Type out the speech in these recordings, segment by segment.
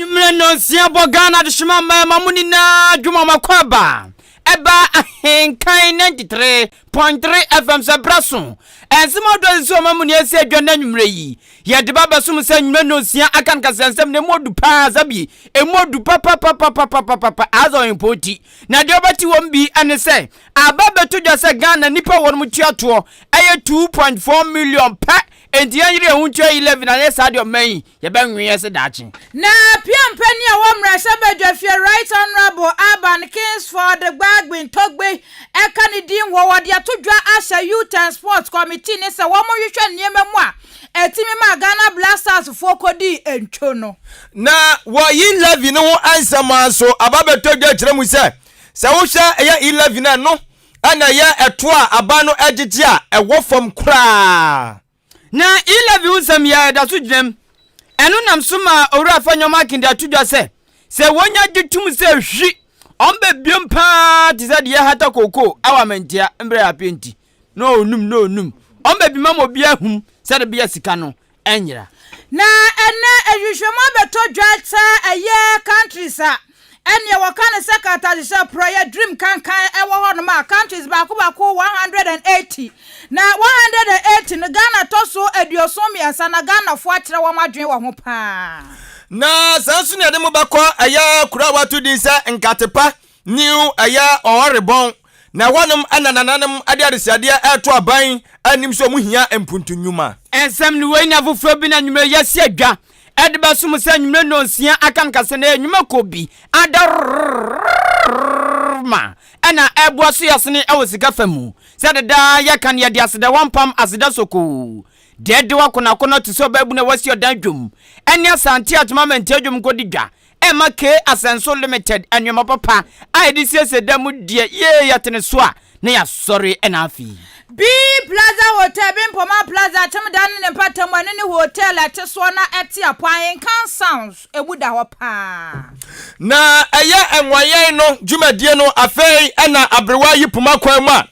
Enyumreno siabo Ghana de shimama mamuni na juma makwaba. Eba AHENKAN933FM Sabrason. Ensimo do so mamuni ese adwana nwumre yi. Ye de baba sum se nyumreno sia akan kasensem ne modu pa zabi. E modu papa azo impoti. Na de obati wombi ane se ababa to jase Ghana nipa won mu tuato eye 2.4 million pa. Enti yire huncho 11 na yesa de oman ye banwe yese dachi na piampani a womra sabadwafie right honorable Akan Kasiebo the Gbagbin Togbe ekanidin wo wode atodwa asha youth and sports committee ne se wo mo hwehwe niema mu a etimi ma Ghana Blasters fokodi entwo no na wo yi 11 no ansama so ababetodwa kire mu se wo hwe eya 11 no ana ya eto a aba no agiti a ewo fam kra na 11 usam ya da so dwem enu nam suma owura fanyoma kinde atudwa se wonya gitum se hwi ombe biom pa ti se de hata koko awamentia mbre apenti no onum ombe bi mamo bia hum se de bia sika no enyira na ene ehwehwemo betodwa ta aye countries a ene wakane secretary say prayer dream kan ewo ho no ma countries ba ko 180 na 180 no Ghana to so aduosom yasa na Ghana fo akere wo madwen wo ho pa na sansu ne de mo bakọ aya kura watu din sa nkatepa new aya orebon na wonum ananananum ade adesiade eto aban anim so mu hia empuntunwuma ensem ni we nya foforo bi na nwumre yesi adwa edeba sum se nwumre no nsia akan kase na enwuma kobi adarma ana ebo so yasene ewosika famu se deda yakan ye de aseda wampam aseda soko dede wakona kono to so babu na wasi odan dwom ene asante atoma adwom kodidwa ema ke asenso limited anwoma papa aidi siese damu die ye yatene so a na ya sorry enafi B Plaza Hotel Bimpoma Plaza temdan ne patam ane ne hotel ateso na eti apan kan sounds ebuda ho pa na aya enwaye no dwumadie no afei na abrewa yipuma kwan ma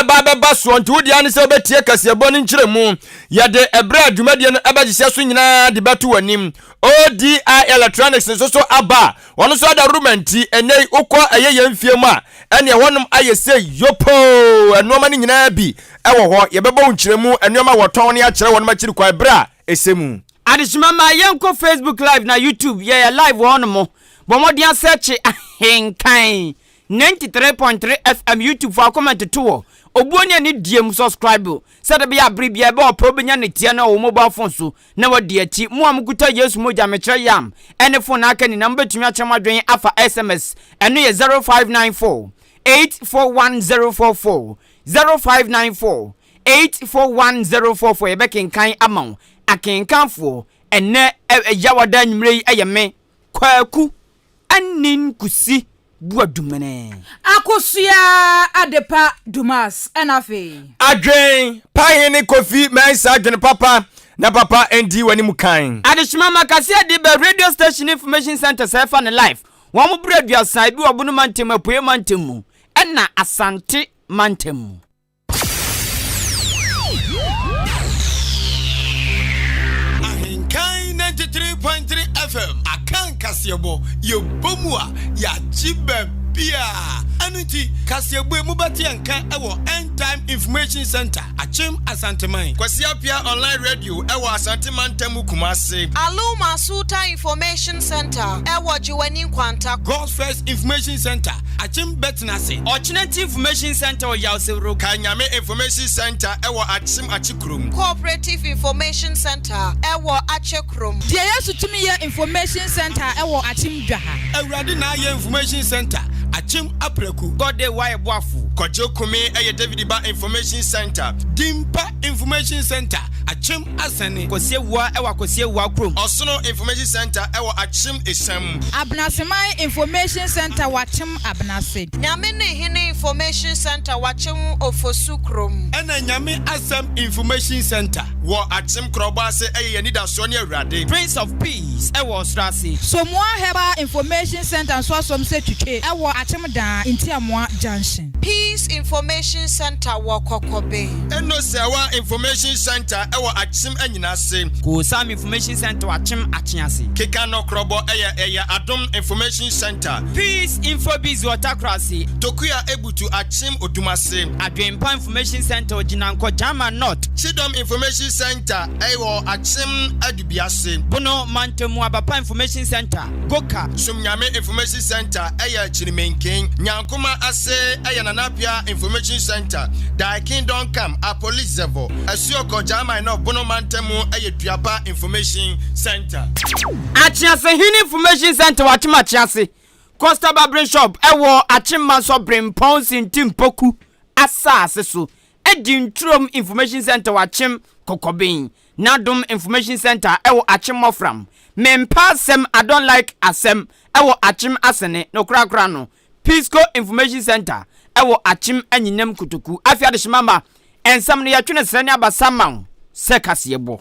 baba so nti wodi ane se obetie Kasiebo ne nkyeremu yade ebra dwumadie no abagise so nyina de beto wanim ODI electronics so aba wono so da rumanti enei ukọ aye yemfie mu a ene wonum aye se yopo enoma ne nyina bi ewo ho yebebo nkyeremu enoma woton ne akere wonum akiri kwa bra esemu adishima ma yenko Facebook live na YouTube ye live wonum bomodian search AHENKAN933FM YouTube for comment to obuonia ni diem subscribe said be abribia be opobenya ne tie na o mobile phone so na wadi achi mu amkuta Yesu moja mekere yam ene phone aka ni number tumi achemadwen afa SMS eno ye 0594 841044 0594 841044 yebekenkan amon akenkanfo ene yawada nwumre ayeme kwaku anin kusi buadumene akosia adepa dumas enafe adwen pahene kofi mensa adwen papa na papa endi wani mukan adishima makasi adibe radio station information center sefa ne live wo mu bradua sai bi obunu mantem apoe mantem mu ena asante mantem AHENKAN933FM Akan Kasiebo yebomua ya jibebia anuti Kasiebo mubati anka ewo end time information center achim asanteman Kwasiapia online radio ewo asanteman temu kumase Aluma Suta Information Center ewo jiwani kwanta God's First Information Center achim betnase Alternative Information Center Yawsero Kanyame Information Center ewo achim achikrum Cooperative Information Center ewo achekrum die yesu tumi ye information center ewo achim dwaha Awurade na ye information center achim apreku Gode wa eboafu Kojo kumi eye David Ba Information Center Dimpa Information Center achim asane Kosiewa ewa kosiewa krom Osono Information Center ewo achim esam Abnasemai Information Center wachim abnase Nyame ne hene Information Center wachim ofosukrom ena Nyame Asam Information Center wo achim kroba se eye nida so ne Awurade Prince of Peace ewo strase Somoa Heba Information Center so asom se twitwe ewo achim dan Intiamoa Junction Peace Information Center Wakokobe. Eno sewa Information Center ewo achim anyina se. Ko Sam Information Center wachim achiase. Keka no krobo eya Adom Information Center. Peace Infobiz Watakrasi. Tokuya ebutu achim odumase. Adwempa Information Center Ojinanko Jama North. Chidom Information Center ewo achim adubiase. Bono Mantemu Abapa Information Center Goka. Sumnyame Information Center eya Chirimenken. Nyankuma ase eya Nanapia Information Center. Da Kingdom Come a police level. Asuoko Jama no Bono Mantemu eya Duaba Information Center. Achiase Hini Information Center wachima achiase. Costa Barbering Shop ewo achima so brim pounds in Timpoku asase so. Edintrom Information Center wachim Kokobin. Nadum Information Center ewo achim mofram. Mempa sem I don't like asem ewo achim asene no kra no. Pisco Information Center ewo achim anyinem kutuku afia de shimama ensam ne yatwene srane abasama se Kasiebo.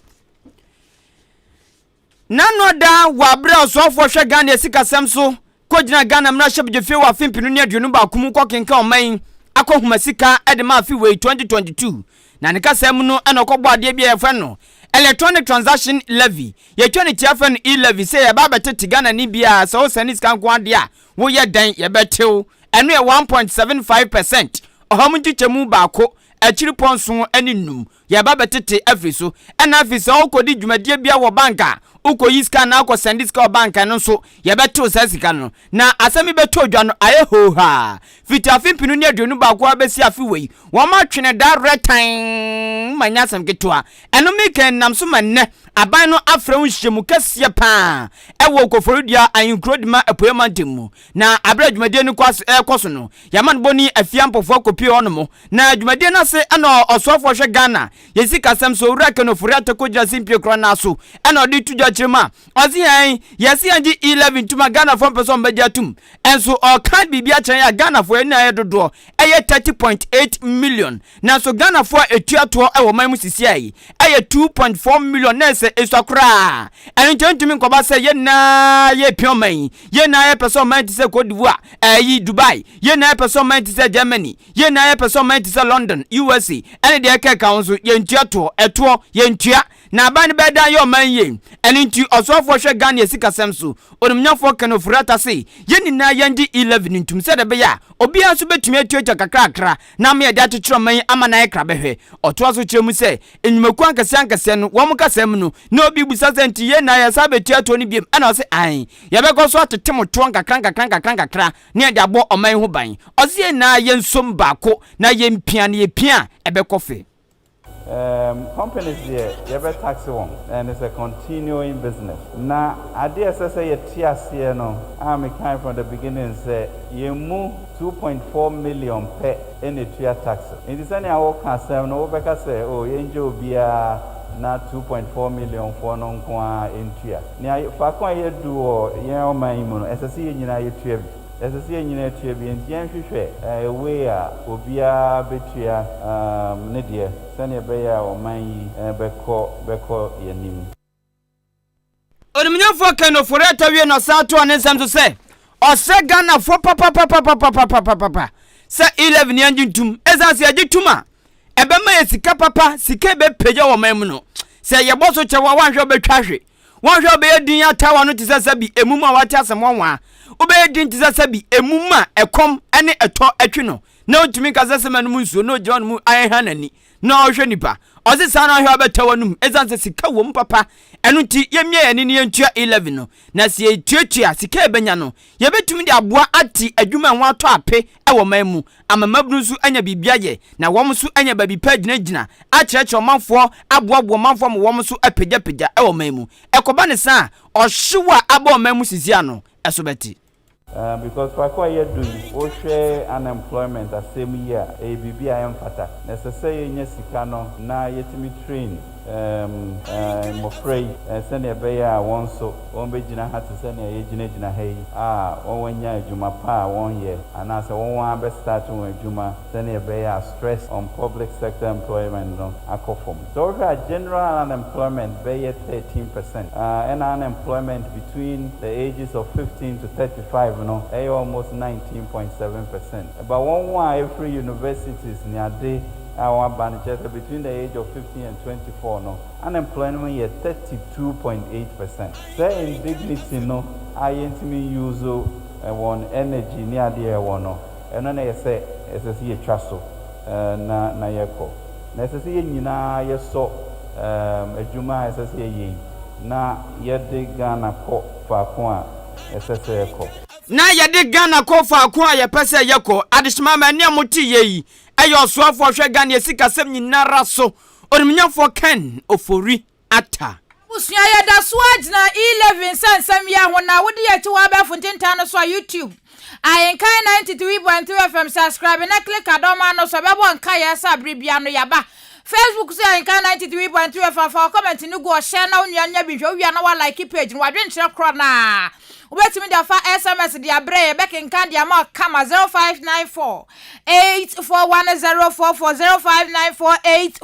Nanoda wabre osofo hwe Ghana esikasem so kojina Ghana mra shebjefe wa fimpinu ne aduonu ba kumu kokenka oman akohuma sika edema afi we 2022 na ne kasem no enokobọ ade bia yefa no electronic transaction levy yetwene tiafen e-levy say ye ba betete Ghana ni bia so senis kan ko ade a wo ye dan ye betew eno ye 1.75% ohomutichemu baako achiri ponso aninum ye ba betete afiso ena afisa okodi dwumadie bia wo banka uko yiska na akọ sendiska banka no so ye beto sasika no na asemi beto dwa no aye ho ha fiti afimpinu ne aduonu baako abesi afi wei wo ma twene da retan manya sam ketwa eno meken nam so manne aban no afra unhyemu kase pa ewo koforudia ayinkrodima apoemantemu na abra dwumadie no kwaso no yaman boni afiampofo kopie onomo na dwumadie na se eno osofo hwe Ghana yesika sam so urake no furiate kojira simpie kro na so eno odi tuja chima ozi han yesi anji 11 tuma Ghana for person bejatum enso o kan bibia chen ya Ghana for eni aye dodo eye 30.8 million na so Ghana for etuato e wo man musisi ayi eye 2.4 million na se esokra eni ntumi nkoba se ye na ye pioman ye na ye person man ti se Cote d'Ivoire ayi Dubai ye na ye person man ti se Germany ye na ye person man ti se London USA eni de ke ka onso ye ntuato eto ye ntua na ban beda yo man ye eni nti osofo hwe Ghana esikasem so onumnyafo kanofurata se ye nina yandi 11 ntum se de be ya obi aso betumi atuatua kakrakra na me de atotro man ama na ekra behwe oto aso kyeremu se enyumaku ankase no wo mukasem no na obi busa senti ye na ya sabetua to ni biem ana se an ye be ko so atetem to kakra ne de abo oman ho ban oze na ye nsom baako na ye mpia ne ye pia ebe kofe. Companies here, you have tax one, and it's a continuing business. Now, I dare say a TSC, no, I'm kind from the beginning say you move 2.4 million per any tier tax. In this any our concern, no, because say, oh, you enjoy beer. Na 2.4 million for non kwa in tier. Now, for kwa you do, you know, my moon, as I see in United. As I see in United, and Yanshu, we are Obia Betia, Nidia, Sanya Baya or my Beko Yanim. Odumnya for kind of foreta we no sato and some to say. Or say Ghana for papa. Say 11 yanjum, as I say, Jituma. Ebema sika papa, sika be peja o mamuno. Say your boss chawa wan hwe be twahwe. Wan hwe be din ya tawa no tisasa bi emuma wata asemwanwa. Obe din tisasa bi emuma ekom ene eto atwi no. Na otumi kasa manu mu nsuo no John mu ayehanani. Na ohwe nipa. Ozi sana hwe be tawa num. Ezanse sika wo papa. Enu ti yemye ene ne yentua 11 no. Na se etuatua sika ebenya no. Ye betumi de aboa ati adwuma ho ato ape ewo mamu. Amamabunu su anya bibiaye na wom su anya babi pagina gina a chereche omanfo aboabo manfo mo wom su apegya ewo mamu. Ekoba ne sa ohyewa abo mamu sisia no esobeti. Because for what you do, we share unemployment the same year. ABB I am fata. Necessary in Sikano, now yet me train. mofrey send a bear one so one be jina hat to send a jina hey one ya juma pa 1 year and as one be start to juma send a bear stress on public sector employment no akofom so general unemployment be 13% and unemployment between the ages of 15 to 35 no almost 19.7% but one every universities near day our banches between the age of 15 and 24 no unemployment is 32.8%. Say indignity no I intimi use one energy near the one no and then I say SSE traso na yeko na SSE nyina yeso adwuma SSE yi na yede Ghana ko faako a SSE ko na yede Ghana ko faako a yepese yeko adishima ma ne amuti yi ayo soafo hwe Ghana yesika sem nyinara so onimnyafo Ken ofori ata busua ya da so agina 11 sansam ya hona wodi ya ti wa ba funtinta no so YouTube AHENKAN933FM subscribe na click adoma no so bebo nka ya sa bribia no yaba Facebook say AHENKAN933FM for comment ni go share na onuanya bi hwe wi na wa like page no wadwe nkyere kro na ubetimi da fa SMS dia bre bekenka dia ma kama 0594 841044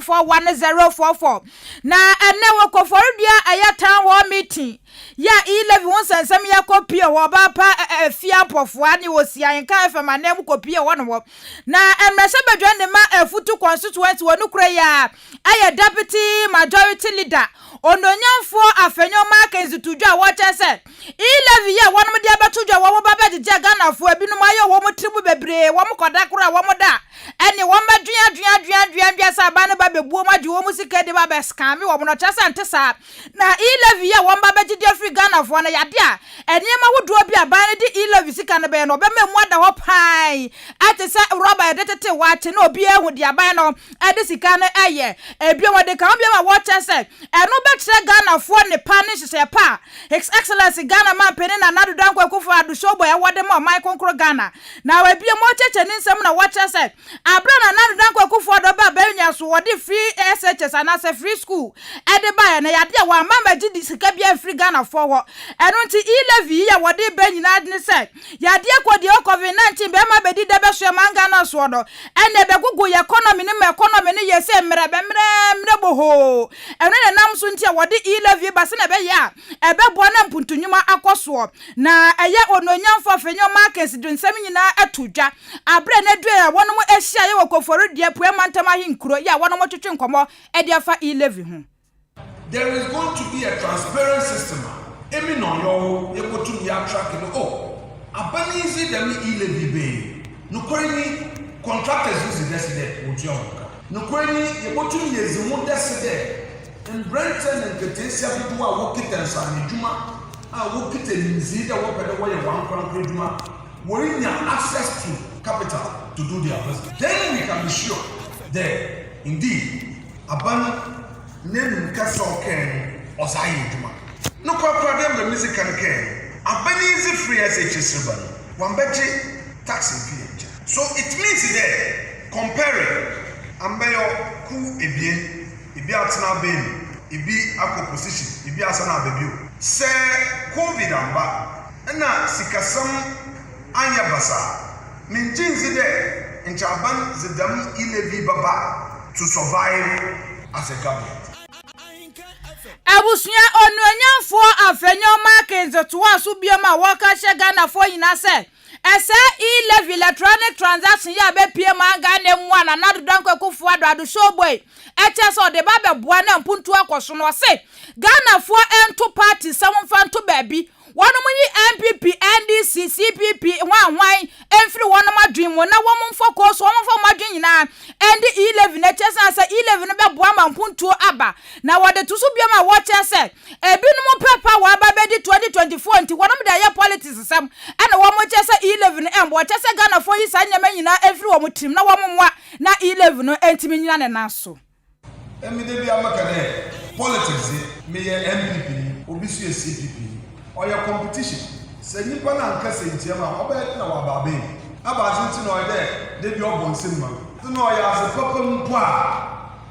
0594 na ene wo koforu dia ayatan wo meeting ya 11 won sansam ya kopie wo ba pa fia pofo ani wo si AHENKAN FM anem kopie wo no na emrese badwa ne ma afutu constituency wo nukura ya aye deputy majority leader ononyamfo afenyo markets tudwa wo chese 11 ya wonum dia betudwa wo ba be je Ghanafo ebinum ayo wo motribu bebre wo mokoda kura wo moda ene wo madua sa ba ne ba bebuo ma de wo musika de ba be scam wo no chese ntesa na 11 ya wo ba be je free Ghanafo na yade a enema wodo bi aba ne de 11 sika ne be no be memu ada ho pai atese roba de tete wache na obi ehu de aba no ade sika no eye ebia wo de ka obi ma wo chese eno betre Ghanafo ne pa ne hye pa His Excellency Ghana man peni na nadu danko akufo adushobo ya wode mo mai konkro Ghana na we bia mo cheche ni nsem na wo chese abra na nadu danko akufo do ba ba nya so wode free SHS and as a free school ede ba na yade wa mama gidi sika bia free Ghanafo ho eno nti 11 ya wode ba nyina ne se yade akodi COVID-19 be ma bedi de be so manga na so do ene be gugu economy ni yese mre boho eno ne nam so nti wode 11 ba se na be ya ebe bo na mpuntunyuma akoso na eye ononyamfo afenyo markets dunsam nyina atudwa abre na due ya wonom ehia ye wokoforu die puemantam ahenkuro ya wonom twetwe nkomo e dia fa 11 hu. There is going to be a transparent system. Emi no yo ye kotum ya track no abani zi dem 11 be no kwani contractors use deside otua no kwani ye kotum ye zi mu deside in Brenton and Ketesia people are working tensa ni juma working tenzi that work better way one concrete juma we need access to capital to do their business. Then we can be sure that indeed aban name kasa ken osayi juma no kwa dem the music can ken abani is free SHS ban one better tax in PH. So it means that comparing ambayo ku ebie ibi atena ben ibi akọ position ibi asana ababio se covid amba na sikasam anya basa minjinzi de nchaban zedam 11 baba to survive as a government. Abusuya ononyamfo afenyo markets to asu biama waka she Ghanafo yina se ese 11 electronic transaction ya be pie manga ne mwa na nadu danko akufo ado showboy eche de ba be boa na mpuntu akoso no se Ghanafo ento party samfa nto baabi wonom yi MPP NDC CPP hwan enfiri wonom adwen mo na wom focus wom fo madwen nyina endi 11 na chesa se 11 be boa ma mpuntu aba na wode tusu biama wo chese ebinum pepa wa aba be di 2024 nti wonom da ya politics sam ana wom chese 11 embo chese Ghanafo yi sanyama nyina enfiri wom tim na wom mwa na 11 no entimi nyina ne naso emide bi amakane politics me ye MPP obi su CPP or your competition. Say you pan and case in Tiama, or better than our baby. About since no idea, they be up on cinema. To know as a couple mpa,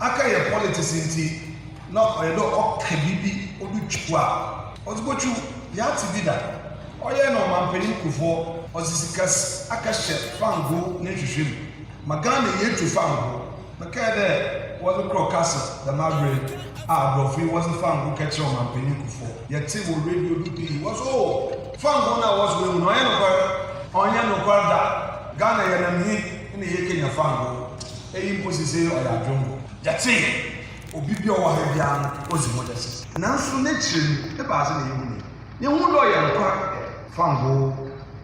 I can your politics in tea. no okabibi oduchwa ozbochu yati dida oye no mampeni kufo ozisikas akashe fango nehwehwem magana yetu fango makade was crocus the margaret brofi was fango catch on mampeni kufo yati wo radio bp was fango na was we no onya no kwada Ghana yanami ni Kenya fango imposise oya jongo yati obibi o wa bia ozimodesi nanso ne chiri e ba se ne yehuni ne hu do ya nkwa fango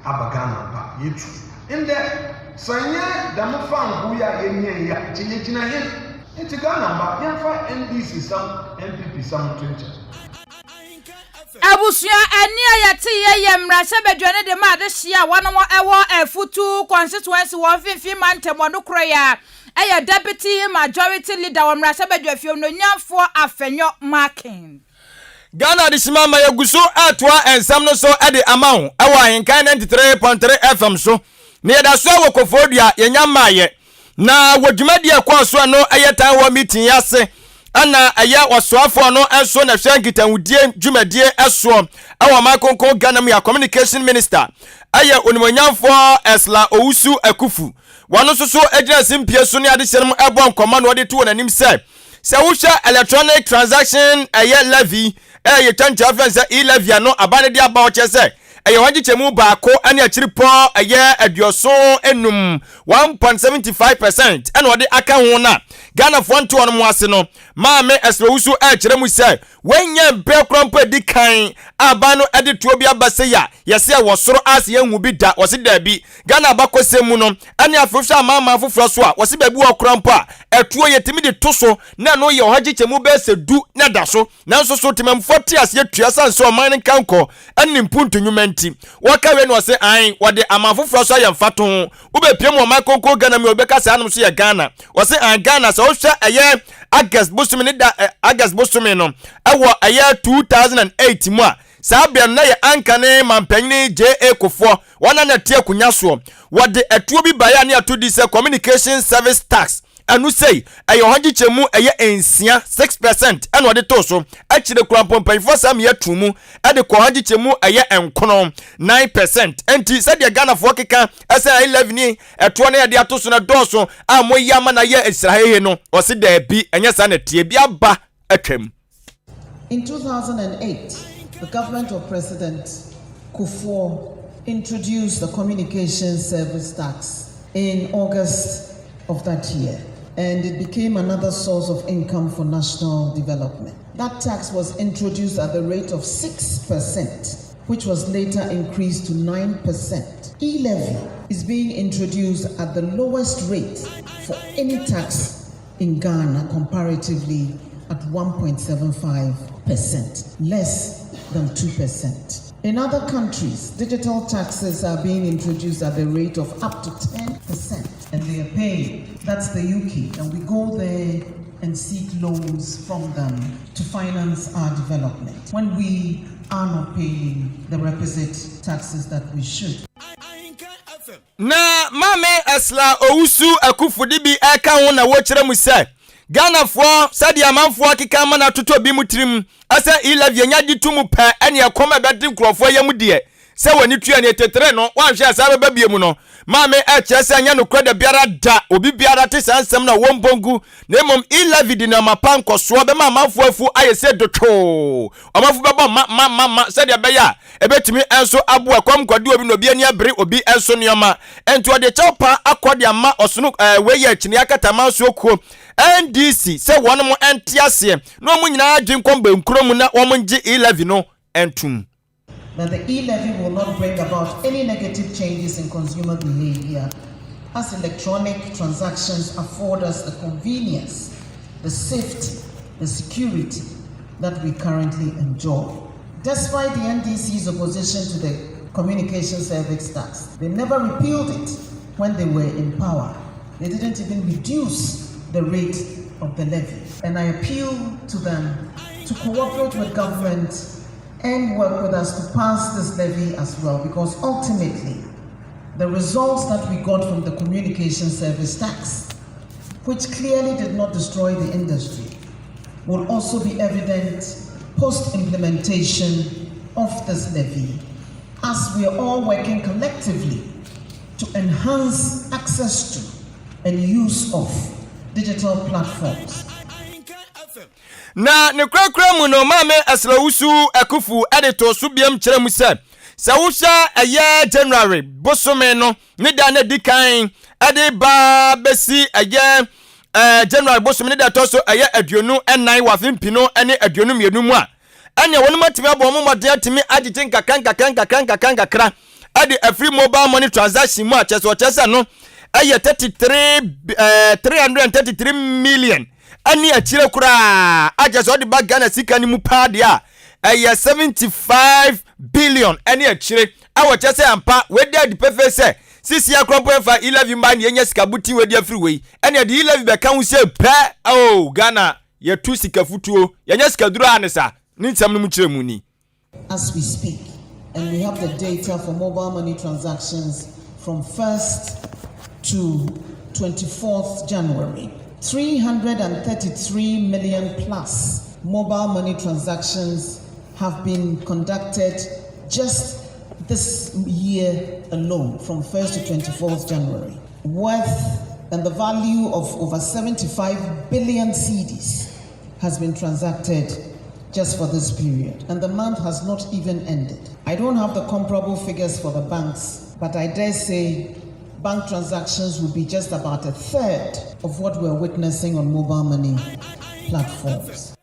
abagana ba yetu inde sanye dam fango ya yenye ya chinyechina ye enti Ghana ba yanfa NDC sam MPP sam 20 Abusua eni ayati ye mra se bedwane de ma de hia wono ewo afutu constituency wo finfin mantemo no kroya eye deputy majority leader wo mra se bedwafie no nyamfo afenyo marking Ghana de simama yaguso atwa ensam no so ede amawo ewo ahenkan 93.3 FM so ne yeda so wo kofodua yenyamaye na wodwumadi ekwaso no ayetan wo meeting yase ana aya wasoafo no enso na hwankitawudie dwumadie eso awa makonko Ghana mu ya communication minister aya onimonyamfo Esla Owusu Akufu wano soso ejina simpie so ne ade hyerem ebo nkoma no de to nanim se wohwa electronic transaction aya levy aya tantya fansa e-levy no abane de aba o chese aya wagichemu baako ane achiripo aya adioso enum 1.75% ene ode aka ho na Ghana fonto on mo ase no maame esrowusu achiremu se wenye mpe krompo di kan abano ede tuo bi abase ya yese wo soro ase yanhu bi da wose da bi Ghana abakosemu no ane afofhwa maama foforo so a wose babi wo krompo a etuo yetimi de toso na no ye ohagichemu be se du na da so nanso so temamfo ti ase tua sanse o man kanko ane mpuntu nwumenti waka we no se an wode amafoforo so ayemfato ube piem o makonko Ghana mi obeka sa anum so ye Ghana wose an Ghana so hwa aye August bosumi ne da August bosumi no ewo aye 2008 mu a sabia na ye ankane mampanyini JA kofo wana na tie kunya so wode etuo bi baya ne atodi se communication service tax anu sei aye hogichemu aye ensia 6% anu ode to so akire kurampompanfo sam ye tumu ade ko hogichemu aye enkono 9% enti sadia Ghana fo keka asa 11 ni etuo na ye ato so na doso amoyama na ye esrahehe no ose da bi enya sa na tie bi aba atwam. In 2008, the government of President Kufuor introduced the communication service tax in August of that year, and it became another source of income for national development. That tax was introduced at the rate of 6%, which was later increased to 9%. E-levy is being introduced at the lowest rate for any tax in Ghana comparatively at 1.75%, less than 2%. In other countries, digital taxes are being introduced at the rate of up to 10%, and they are paid. That's the UK, and we go there and seek loans from them to finance our development when we are not paying the requisite taxes that we should. Na mame Esla Owusu Akufu dibi eka ho na wo kire mu se Ghana fo sadi amanfo akeka ma na toto bi mutrim asa e-levy nya ditumu pa ene ekoma bedi nkrofo yam de se wani tua ne tetere no wanhwe asa baba biemu no mame echese anya no kreda biara da obi biara te sansem na wombongu na emom e-levy di na mapan koso be ma amanfo afu ayese dotwo amanfo beba ma sadi abeya ebetimi enso abo akwam kwade obi no bi ani abere obi enso nioma ento de chawpa akode ama osono weye akini akata manso ko NDC se won mo entiase no mo nyina adwenkomba nkromu na wo monje e-levy no entum. That the e-levy will not bring about any negative changes in consumer behavior, as electronic transactions afford us the convenience, the safety, the security that we currently enjoy. Despite the NDC's opposition to the communication service tax, they never repealed it when they were in power. They didn't even reduce the rate of the levy. And I appeal to them to cooperate with government and work with us to pass this levy as well, because ultimately the results that we got from the communication service tax, which clearly did not destroy the industry, will also be evident post-implementation of this levy, as we are all working collectively to enhance access to and use of digital platforms. Na ne krakra mu no mame asrawusu akufu editor subiam kyerɛ mu sɛ sawusha ɛyɛ January bosome no ne da na dikan ade ba besi ɛyɛ January bosome ne da to so ɛyɛ aduonu ɛnan wafimpi no ɛne aduonu mienu mu a ɛne wɔn matimi abɔ mo mɔden atimi agite nkakra ade free mobile money transaction mu a kyɛsɛ no ɛyɛ 333 million ani achire kura ajeso de ba Ghana sika ni mu pa de a 75 billion ani achire awo chese ampa we de pefe se sisi akropo efa 11 mba ne enya sika buti we de afri we ani de 11 be kan se pa oh Ghana ye tu sika futuo yenya sika duru anisa ni nsam no mu chire mu ni. As we speak, and we have the data for mobile money transactions from 1st to 24th January. 333 million plus mobile money transactions have been conducted just this year alone, from 1st to 24th January, worth and the value of over 75 billion cedis has been transacted just for this period, and the month has not even ended. I don't have the comparable figures for the banks, but I dare say bank transactions will be just about a third of what we're witnessing on mobile money platforms.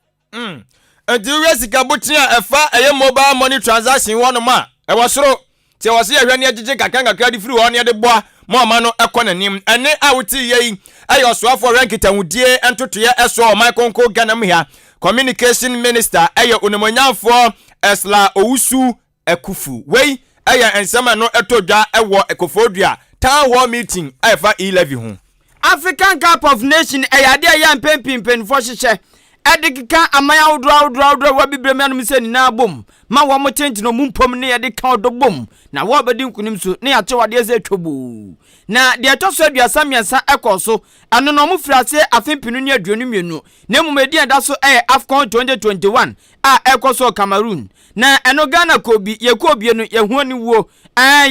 Enti sika butia efa eye mobile money transaction wono ma e wosoro ti wose ye hwene agege kakanga di free wono ye de boa ma no ekonanim ene awuti yi ayo soafo rankitahudie entotoye eso Michael Ghana mhia communication minister ayo onomonyamfo Esla Owusu Ekufu wei aya ensema no etodwa ewo ekofodua town hall meeting efa 11 hu African Cup of Nation eyade ya mpempimpen fo hyehe edikika amaya odro wa bibrem anum se ni na bom ma wo mo tentino mumpom ne yede ka odobom na wo bedi nkunim so ne yache wade eze twobu na de to so aduasa miensa ekoso ano no mo frase afempinu ne aduonu mienu na mumedi eda so AFCON 2021 a ekoso Cameroon na eno Ghana kobi yekobi no yehuani wo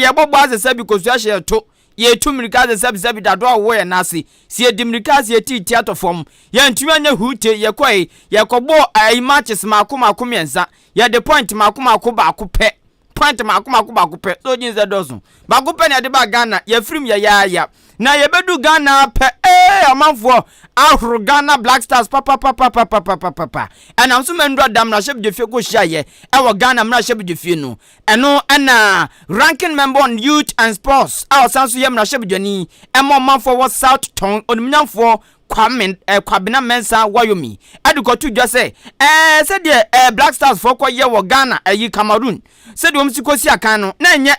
yebobbo azesa bi kosu ahye to ye tumirika ze sabi dado awo ye nase si edimrika ze ti theater form ye ntumi anya hute ye kwai ye kobo matches makoma miensa ye de point makoma ba akopɛ point makoma ba akopɛ so jin ze dozo ba akopɛ ne de ba Ghana ye film ye ya na ye bedu Ghana pɛ amanfo ahuru Ghana Black Stars papa ana nso mendro dam na shebe de fie ko hia ye wo Ghana mra shebe de fie no eno ana ranking member on youth and sports our sanso ye mra shebe dwani emo manfo wo South Town onumnyamfo kwabena mensa wayomi adukotu dwa se de Black Stars for ko ye wo Ghana Cameroon se de omsikosi akan no na enye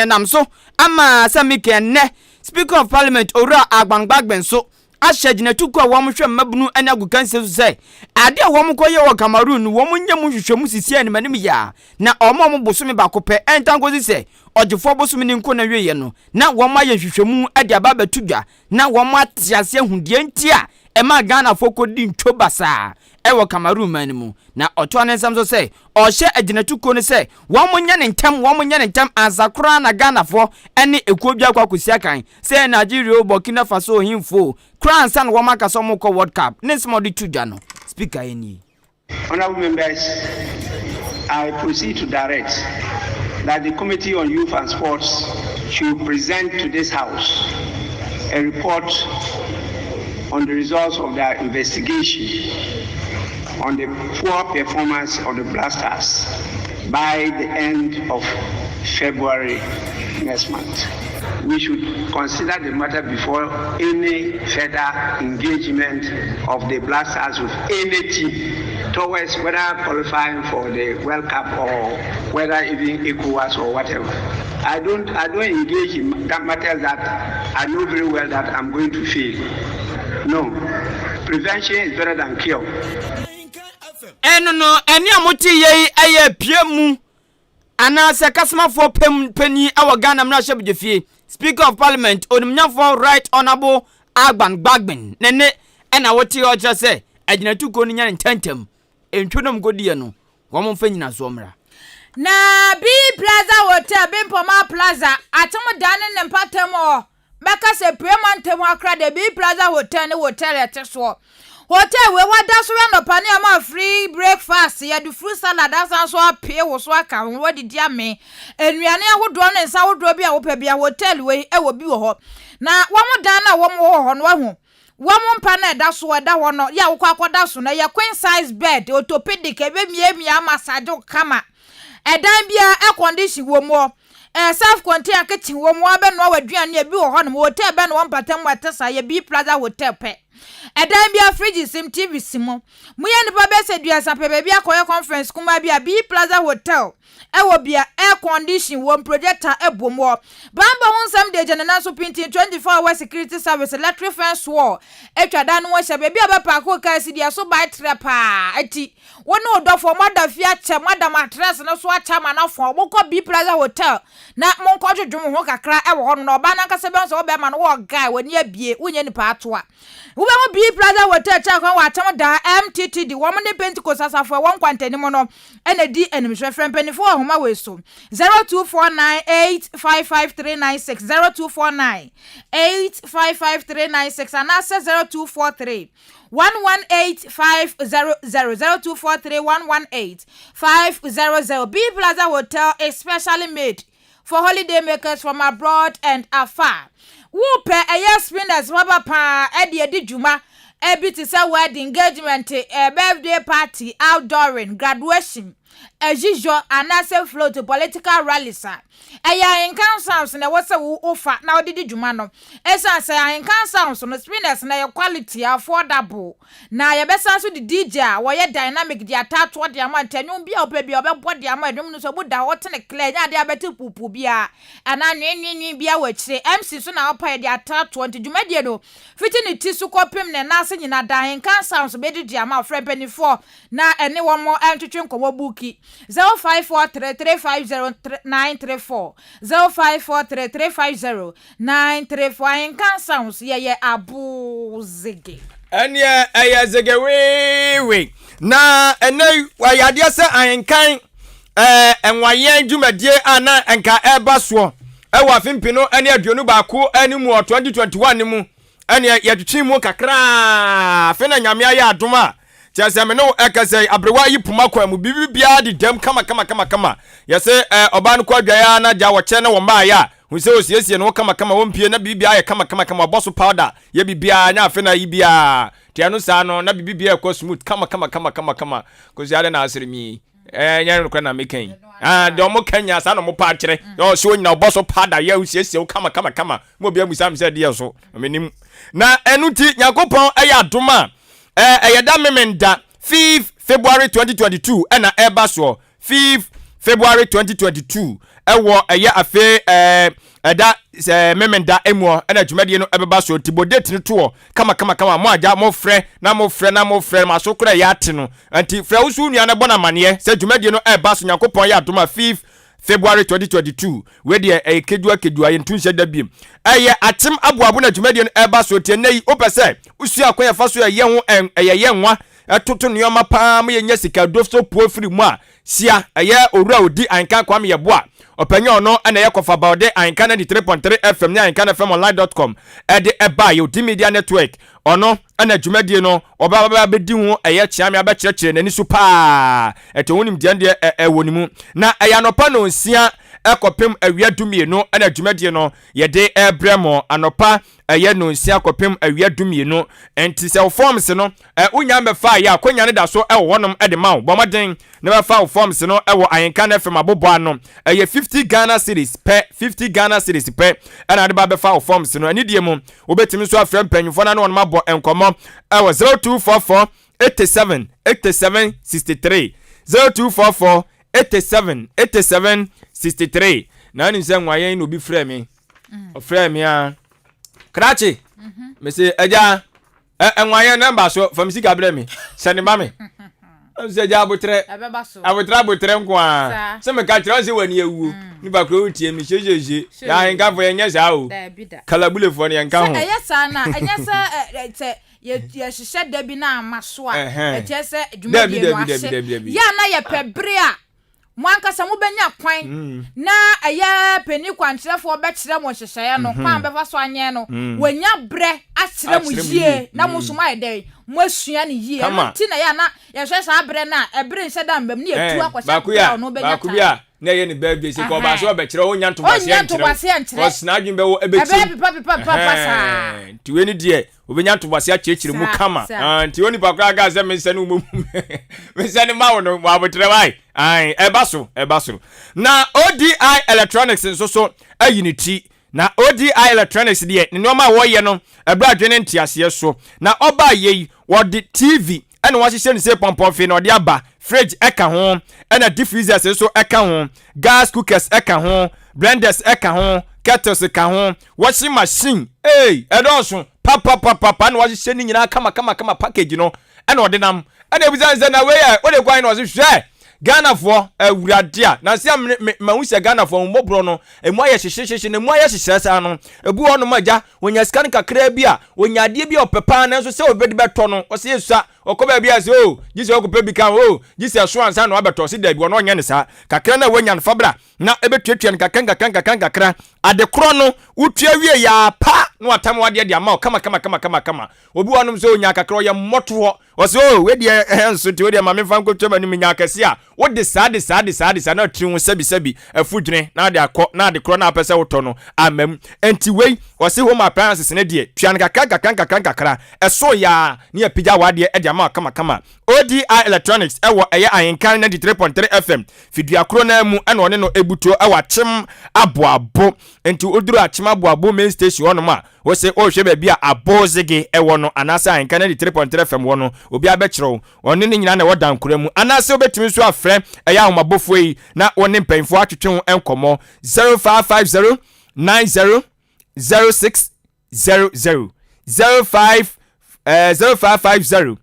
namso ama samike ne Speaker of Parliament ora agbangbagben so ahyagina tuku a wom hwe mabunu ani agukan se ade a wom koye wo Cameroon wom nyam hwehwemu sisi animanim ya na omo bosome bakope entangozi se ogefo bosome ni nko na wiye no na wom aye hwehwemu ade aba batudwa na wom atiase ahudie ntia ema Ghana fokodi ntwobasa ewo Cameroon manimu na oto anensam so se ohye aginatuko ne se wom nya ne ntam azakora na Ghana fo ene ekobia kwakosia kan se Nigeria Burkina Faso himfo Crown San wom akaso mo ko World Cup nesmodi tudwa no speaker eni. Honorable members, I proceed to direct that the Committee on Youth and Sports should present to this House a report on the results of their investigation on the poor performance of the Black Stars by the end of February next month. We should consider the matter before any further engagement of the Black Stars with any team towards whether qualifying for the World Cup or whether even ECOWAS or whatever. I don't engage in that matters that I know very well that I'm going to fail. No, prevention is better than cure. No, any amuti ye aye piemu anase customer for penny our Ghana mrashe bidefie Speaker of Parliament onumnyafo Right Honorable Akan Kasiebo nene ɛna wote o kye se agyinatu ko no nya ntantam entwonom godie no wo mo mfa nyina so mra na B Plaza Hotel Bimpoma Plaza atom dan ne mpatam o meka se premantam akra de B Plaza Hotel ne hotel eteso hotel we wada so no pane ama free breakfast ya du fruit salad asan so apie wo so aka wo didi ame enuane ahodo no nsa ahodo bi a wo pa bia hotel we e wo bi wo ho na wo mo dan na wo mo ho no ho wo mo mpa na da so da ho no ya wo kwakoda so na ya queen size bed orthopedic ebe mia massage kama edan bia air condition wo mo self contained kitchen wo mo abe no waduane e bi wo ho no hotel be no wo mpatam watesa ya B Plaza Hotel pe edan bia fridge sim TV simo muye nipa be se duasa pe be bia koye conference kuma bia B Plaza Hotel ewo bia air condition wo projector ebomo bamba hunsam de janana so pinti 24-hour security service electric fence wall etwada no wo hye be bia be park ka si dia so by trepa ati wono odofo madafia che madam address no so acha manafo oboko B Plaza Hotel na monko dwodwom ho kakra ewo ho no oba nan kase be so be ma no wo guy woni abie unye nipa atoa wo be B Plaza Hotel cha kwa watam da MTTD wo mo ne Pentecost asafo won kwantani mo no ena di enimhwe frem penifo homa we so 0249855396 0249855396 and access 0243 118500 0243118500 B Plaza Hotel is specially made for holiday makers from abroad and afar. Wo pe spinners waba pa edi juma ebiti say wedding engagement birthday party outdooring graduation ejijo anase flow to political rallies AHENKAN sounds na wose wo ofa na odidi juma no esa say AHENKAN sounds no spinners na your quality affordable na ye besa so di DJ wo ye dynamic di atato di amantanu bia opa bia obebo di amadum no so buda wote ne clear nya di abeti pupu bia ana nwenwenwen bia wachire MC so na opa di atato nti juma die no fiti ni ti so kopim ne na ase nyina da AHENKAN sounds be di ama frɛ penifo na ene wo mo entwetwe nkomo buki 0543350934 0543350934 AHENKAN sounds ye abu zige ene zige we na ene wayade se AHENKAN enwaye dwumadie ana enka eba so ewa afimpino ene aduonu baako animu 2021 mu ene yetwetwe mu kakra fe na nyame aye adoma Chasem no ekase abrewa yipuma kwa mu bibia di dem kama yese oban kwa dwaya na ja wo che na wo ma ya hu se osiesie no kama wo mpie na bibia ye kama boss powder ye bibia nya afe na yibia tia no sa no na bibia kwa smooth kama ko ziare na asirimi nya no kwa na mekan de mo kanya sa no mo pa kire yo so nyina boss powder ye osiesie kama mo bia musam se de so menim na enuti yakopon eya adoma Eyada memenda 5 February 2022 ena eba so 5 February 2022 ewo eye afe eda memenda emo ena dwumadie no ebeba so tibodate ne to kama mo aja mo frɛ ma so kora ya ate no anti frɛ usu nua na bona mane se dwumadie no eba so yakopon ya adoma 5 February 2022 we de kedua yentunse da biem eye atem aboabo na dwumadie no eba so tie nei opese usu akoya fa so ye ho ye nwa etoto nioma pa ma ye sika dofso po firi mu a sia eye owura odi AHENKAN kwame yeboa opanya ono na ye kofa bawde AHENKAN933FM FM ni AHENKANFMonline.com ede eba ye odi media network ono ana dwumadie no oba bedi ho eye chiame abekyerekere nani so pa eto wonim diande ewonimu na ayanopa no nsia ekopem awia dumie no ana dwumadie no yede ebremo anopa eye no nsia kopem awia dumie no enti se forms no unya mefa ya akonya ne da so wonom ede mawo bomaden ne mefa forms no ewo AHENKAN FM abobo ano eye 50 Ghana cedis per 50 Ghana cedis per ana de ba befa forms no ani die mu obetimi so afrem panyufo na no mabo enkomo ewo 0244 87 63 0244 87 63 na ni se nwaye no bi frɛ me o frɛ me a krachi me se eja nwaye number so from sika brɛ me send ma me se eja abotre nko a se me ka kire se wani ewu ni ba kro tie me jejeje ya AHENKAN fo yenye za o kalabule fo ne yanka ho eye sa na enye se ye hyehyɛ da bi na amaso a ɛkyɛ sɛ dwumadie no ahye ya na ye pebre a mo ankasa mo benya kwan na ɛyɛ peni kwankyerɛfo bɛkyerɛ mo hyehyɛ no kwan bɛfa so anyɛ no wanya bre akyerɛ mo yie na mo so ma yɛdɛ mo asua ne yie nti na ya na ye hwɛ sa bre na ɛbre nhyɛ da mbam ne yɛtu akɔhyɛ no bɛnya ta na ye ne birthday se ko ba so bekyerɛ onya ntobase enkyerɛ osna adwen bɛwo ebeti papa ti we ni de obenya ntobase akyerɛkyerɛ mu kama nti oni pa kra ga se me se no mu me se ne ma wo no wa botre wai eba so na ODI Electronics so ayiniti na ODI Electronics de ne no ma wo ye no ebra adwene ntiase so na oba ye wo de TV ene wa hyehyɛ ne se pompom fe na ode aba fridge eka ho ena deep freezers so eka ho gas cookers eka ho blenders eka ho kettles eka ho washing machine edonso papa na wa hyehyɛ ni nyina kama package no ena ode nam ena ebuzanze na we ya ode kwan na o hwe Ghana for awuradia na se ma hu se Ghana for mbobro no emu aye hyehyehye na emu aye hyehyesa no ebu ono maja onya scan kakra bi a onya ade bi opepa na so se obedi beto no o se yesa okoba bi ase o gise okopa bi kan o gise so ansa na obeto se da bi ono onya ne sa kakra na wanya no fabra na ebetuatua ne kakra ade kro no utua wie ya pa no atam wade de ama kama obi wonom so onya kakra ye mmoto o se o we de enso ti we de ma me fan kwotwa mani nya akase a wo de sa na tri ho sabi afudwene na de akọ na de kro na apese woto no amam enti wei o se home appliances ne de tua ne kakra eso ya ne apija wade e de ama kama ODI Electronics ewo eye AHENKAN933FM FM fidua kro na mu ena one no ebuto ewa chim aboabo enti oduru achim aboabo main station ono ma wo se o hwe ba bia abozege ewo no anasa AHENKAN933.3 FM wono obi abekyerew one ne nyina na wodan kura mu anasa obetimi so afre eya ahomabofo yi na one mpanfo atwetwe ho enkomo 0550 90 06 00 0550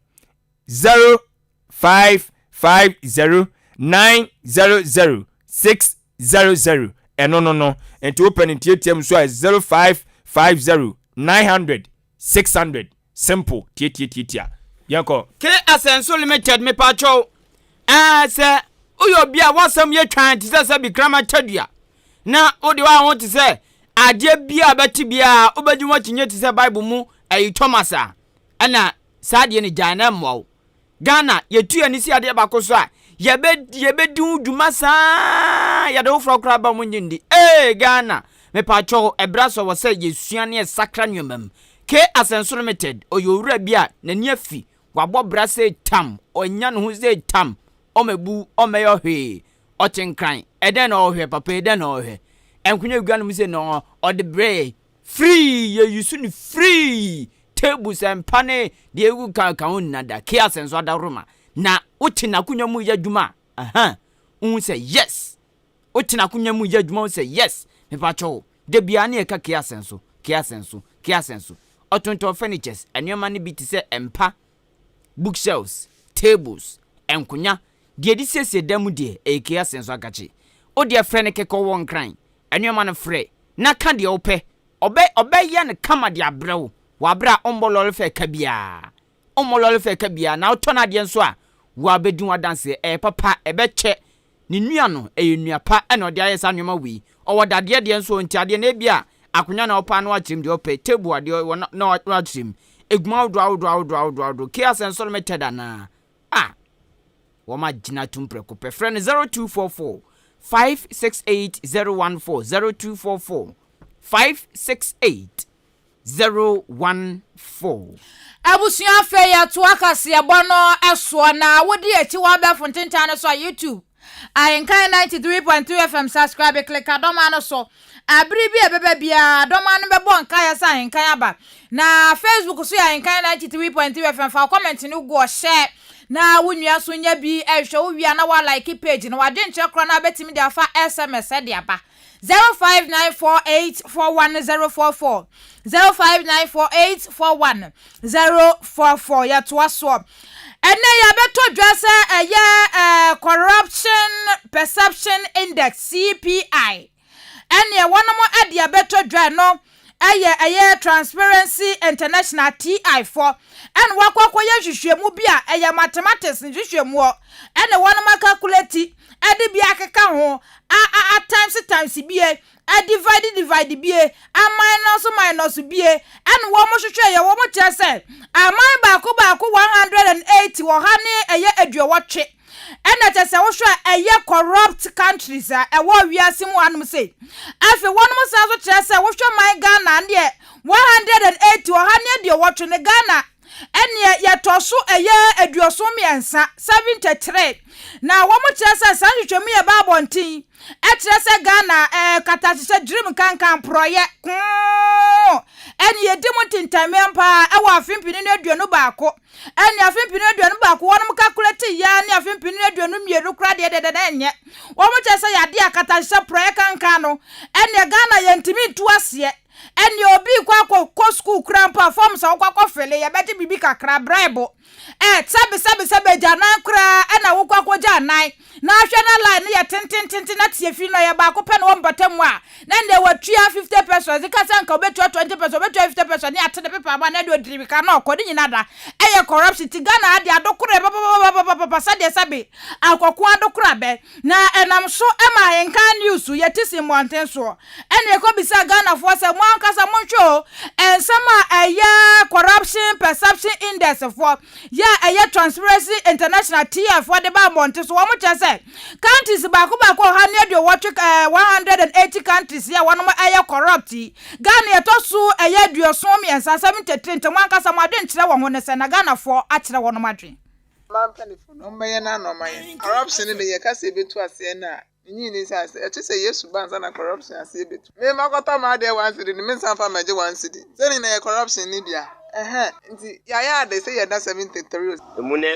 0550900600 no and to open in TTM so as 0550900600 simple tia yanko ke asenso limited me pacho se uyo bia wasam ye twan ti se bi krama tadua na odi wa ho ti se ade bia beti bia obadwuma kinye ti se bible mu ayi Thomas a ana saade ne jana mwo Ghana yetu ani si ade ba koso a yebedun dwuma saa yade wo frokra ba mu nyindi Ghana me pacho ebraso wo se yesua ne sakra nwemam ke asenso limited oyowura bia nani afi wabo brase tam onya no hu ze tam omebu omeyo hwe otenkran eden no hwe papa eden no hwe enkunya gwa no se no ode bre free ye yusu ni free tables and pane de egu kan nada ke asenso adaroma na utina kunya mu yadwuma un say yes utina kunya mu yadwuma un say yes me pacho de bia na e ka ke asenso otonto furnitures enwema ne bi ti se empa bookshelves tables enkunya de di sese damu de e ke asenso agachi o de frɛ ne kekɔ won kran enwema no frɛ na ka de opɛ obɛ ye ne kama de abrew wabra ombolol fe kabia na otona de nso a wa bedun wadanse papa ebeche ni nua no nua pa ena ode ayesa nwema wi owodade de nso ntiade na bia akonya na opa no achim de opɛ table ade na achim eguma odro ke asenso meted na woma gina tumpre ko pe friend 0244 568014 0244 568 014 Abusia fe ya to Akasiebo no eso na wodi echi wa be fontentan so YouTube AHENKAN933.3 FM subscribe click adoma no so abri bi ebebe bia adoma no bebo nka ya sa AHENKAN aba na Facebook so AHENKAN933.3 FM fa comment ni go share na wunua so nya bi ehwe wo wia na wa like page na wade nche kro na betimi de afa SMS de aba 0594841044 0594841044 ya to aso ene ya beto dwase corruption perception index CPI ene wonomo ade ya beto dwa no eye Transparency International TI4 and wakwa ye hwehwemu bia eye mathematics ni hwehwemu ene won ma calculate ade bia keka ho a times bie a divide bie a minus bie and wo mo hwehwe ye wo mo kyese aman baako 180 wo ha ne eye aduowotwe ena kyese wo hwe eye corrupt countries a wo wiase mu anum sei afi wonum sa so kyese wo hwe man Ghana ne 180 wo ha ne aduowotwe ne Ghana ene ye toso eye aduoso miensa 73 na wo mo kyese sa hwehwemu ye ba bontin etrese Ghana katasise dream kankan proye eni yedimu tintamempa ewa afimpini ne aduonu baako eni afimpini aduonu baako wonum calculate ya ni afimpini aduonu mieru kra de enye wo mo kyese ya de akatasise proye kankan no eni Ghana yentimi tuase eni obi kwa school krampa form sa kwa fele ya beti bibi kakra bribe sabe janan kra ena wo kwa janan na hwe na line ya tintin na tie fi no ya ba ko pe no mbatam a na nde watua 50 pesos zikasa nka obetua 20 pesos obetua 50 pesos ni atene pepa ba na de odiribi ka na okodi nyina da eye corruption ti Ghana ade adokore papa sade sabe akoko adokora be na enam so ema henkan news ye tisi monten so ene ko bisa Ghana for se mo ankasa monhwo ensama eye corruption perception index for ya eye Transparency International TF for the ba monten so wo mo chese countries baako ha ne de watch 180 countries ya wono eye corrupt Ghana etoso eye duoso miensa 73 ntemo ankasa mo ade nkyere wo ho ne se na Ghana for akyere wono madwe mampanifo no meye na no maye corruption de ye kase betu ase na nyini sase e tse Yesu banza na corruption ase betu me makota ma de 1 cedi ni me sanfa maje 1 cedi se ni na corruption ni bia nti ya de say na 73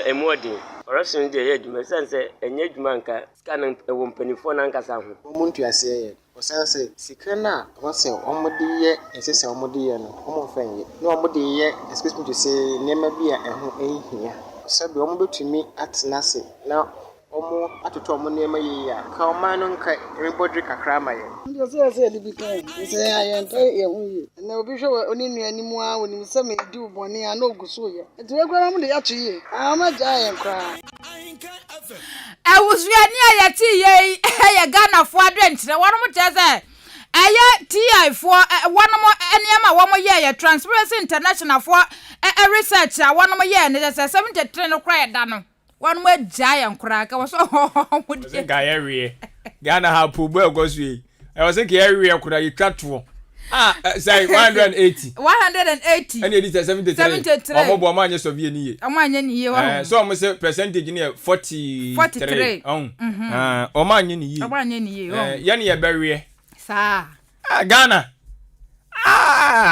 emudi corruption de ye djuma sense enye djuma nka scan ewo mpanifo na nkasa ho omuntu ase ye osanse sikana wase omode ye ensese omode ye no omofanye no omode ye especially to say nema bia eho ehia sabe omo betumi atenase na omo atoto omo nema ye ya ka oma no nka rebodri kakra ma ye ndio se libi kan se ayenta ye huye na obi hwe oni nuanimu a woni msame di ubone a na oguso ye nti we gwara mo de yato ye ama ja ye nkra awusuani ayati ye ye Ghana fo adwenkyere wonom kyeze eye TI4 wonom eniama womo ye Transparency International for research a wonom ye ne 73 no kra da no wonom agya ye nkra ka wo so ga ye wie Ghana ha pubu egosue I was think ye wie kra yitwato say 180 and it is 73 omo bo amanye so vie ni ye amanye ni ye so omo say percentage ni 43 omanye ni ye ye ni ye bewie sa Ghana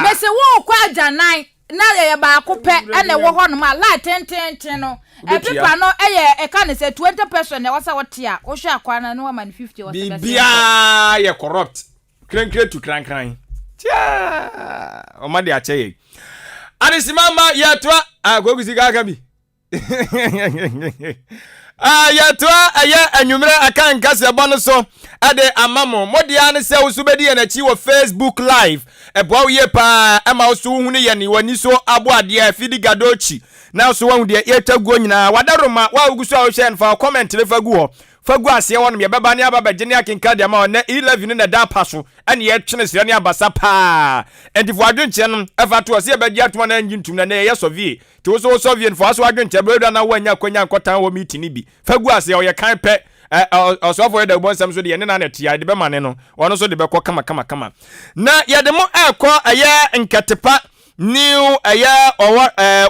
mese wo kwa janan na ye ba ko pe ene wo ho no ma la tenten no pepa no e ka ne say 20% e wasa wotia wo hwe akwana no ma 50 wasa bibia ye corrupt krenkre to krankran tia omade ache anisimama yatwa agogusi kaka bi yatwa aya anwumre Akan Kasiebo no so ade amamo modia ne se usubedi ya na chi wo Facebook live eboa ye pa ama so hunu ye ni wani so abo ade afidi gadochi na so wahu de yetaguo nyina wadaroma wa ugusu a wo share fa comment le faguo fagu ase wonum ye beba ne ababa gene akenka de ma na 11 na da paso ene ye twene sire ne abasa pa enti adwenche no efato ase ye bedi atoma na njintum na ye sovie ti wo so sovie fo aso adwenche beda na wanya kwanya nkotan wo meeting ni bi fagu ase ye kan pe osofo da gbonsam so de ne na tia de be mane no wono so de be kɔ kama na ye de mo ekɔ aya nkatepa new aya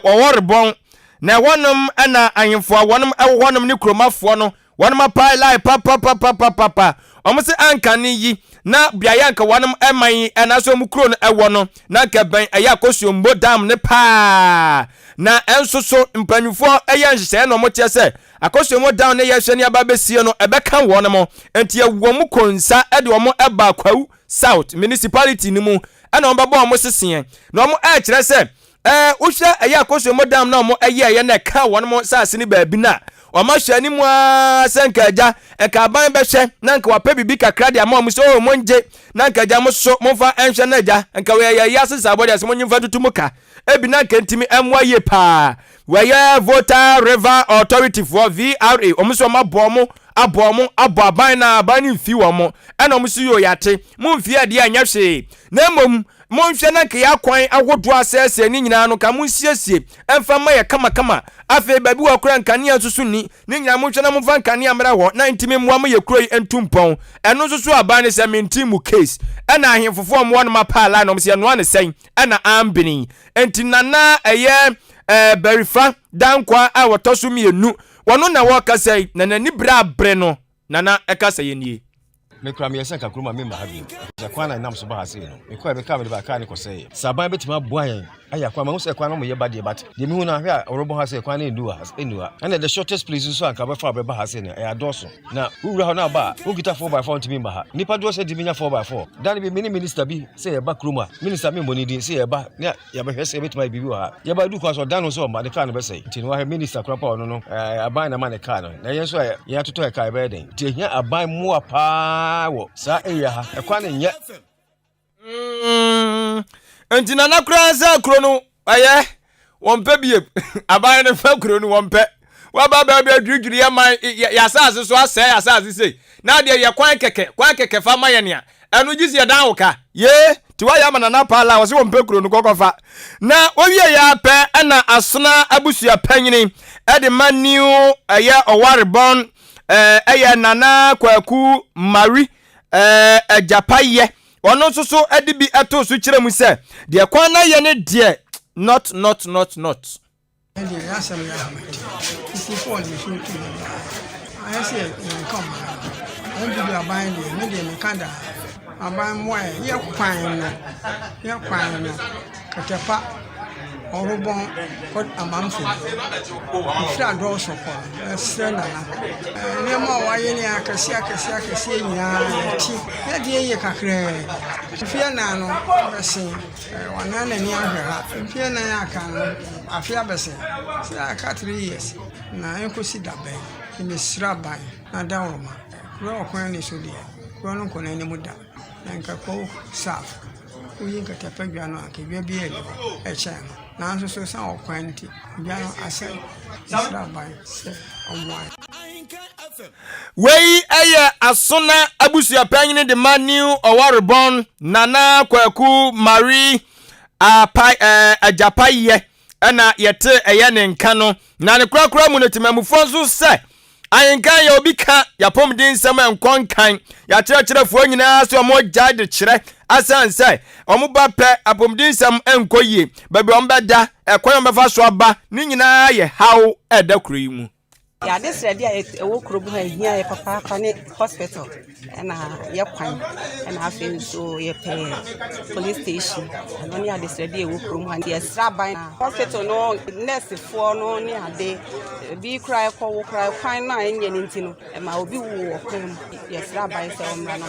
oworbon na wonum ana ahemfo wonum wonum ne kromafo no wonum pai lai papa omo se anka ni yi na biaya nka wonum eman ana so mu kro no ewo no na nka ban aya kosombo dam ne pa na enso so mpanyufo aya nhye no mo tie se akosombo dam ne ye hwe ne aba besie no ebeka wonum enti ewo mu konsa ede omo eba kwawu south municipality ni mu ana omo babo omo sesien na omo a kire se wohwe ɛyɛ akoso modam na mo ɛyɛ na ka won mo saase ni baabi na o ma hwe ani mu asenka agya enka aban bɛhwɛ na nka wapɛ bibi kakra de ama mo so o monje na nka agya mo so momfa enhwɛ na agya enka we yɛ yase sabode ase monyimfa tutumu ka ebi na nka ntimi emwa ye pa we yɛ voter river authority for VRA o mo so ma bo mo abo aban na aban ni mfi wo mo ɛna mo so yo yate mo mfi ade anya hwe na mom monhwe na nka ya kwan agodo asese ni nyina no ka monsiesie emfa ma ye kama afi baabi wa kura nkania susu ni nyina monhwe na monfa nkania mra ho na ntimi mmoa mo ye kuroi entumpon eno susu aban ne se mentimu case ɛna ahemfofo mo no mapala no se no ane sen ɛna ambini entinana eye berifa dankwa a wotoso mienu wono na wo kasai na nani bra bre no nana ekasa ye nie me kura me yesa kakroma me mahabi ya kwana nam so ba hase no me kwa be ka me ba ka ne ko say saban betima boan aya kwa ma wo say kwa no mo ye ba de bat de mi hu na hwe a orobo hase kwa ne ndu hase enua and the shortest place so anka be fa be ba hase ne ya doso na wura ho na ba wo kita 4x4 ntimi ba ha nipa do say di minya 4x4 dan be mini minister bi say ye ba kroma minister me moni din say ye ba ne ya be hwese betima bi wa ye ba du kwa so dan no so ma de ka no be say ntini wa minister kra pa no aban na ma ne ka no na ye so ya toto e ka be den ti hia aban mu apa wo sa eya ha ekwa ne nye entina na kura za kuro no aye wonpe bie aban ne fa kuro no wonpe wa ba ba adwudwuri ya saase so asɛ ya saase sei na de ye kwan keke fa ma ye ne enu gisi ye dan woka ye ti wa ya mana na pala wo se wonpe kuro no kokofa na owie ya pɛ na asona abusua panyini e de maniu aye owarebon eye nana kwaku mari ajapaye ono soso edibi eto so kire mu se de kwan na ye ne de not and the answer me is for the shoot I say come and do your bind me the kanda aban mo ye kwan no katepa orubon ko amamfo ifra do so ko sena na mo wa ye ni akasi nyina ti na de ye kakra fie na no bese wana na ni ahwera fie na ya ka no afia bese sa ka 3 years na enkosi dabe ni sraban na dawroma ro kwan ni so de ro no ko na ni muda na nka ko saf uyin ka tapagwa no akebia bi ele e chen na nso so san okwanti bia no asai sraban se omwan wei eye asona abusua panyine de maniu owarebon nana kwaku mari ajapaye na yete eye ne nka no na ne kura mu ne timamufo so se ayenkan ya obi ka ya pomdin nsem enkonkan ya kyerɛkyerɛfo nyinaa so mo gya de kyerɛ asanse omo ba pɛ apomdin nsem enkoyie babi om bɛda ekwan bɛfa so aba ni nyinaa ye haw ɛda kuro yi mu ya this ready e wo kuro bu ha hia ye papa ne hospital na ye kwan na afin so ye pe police station no ni ade ready e wo kuro mu ha ye sraban hospital no nurse fo no ni ade bi kra ko wo kra kwan na enye ni ntino ma obi wo kwan ye sraban se omra no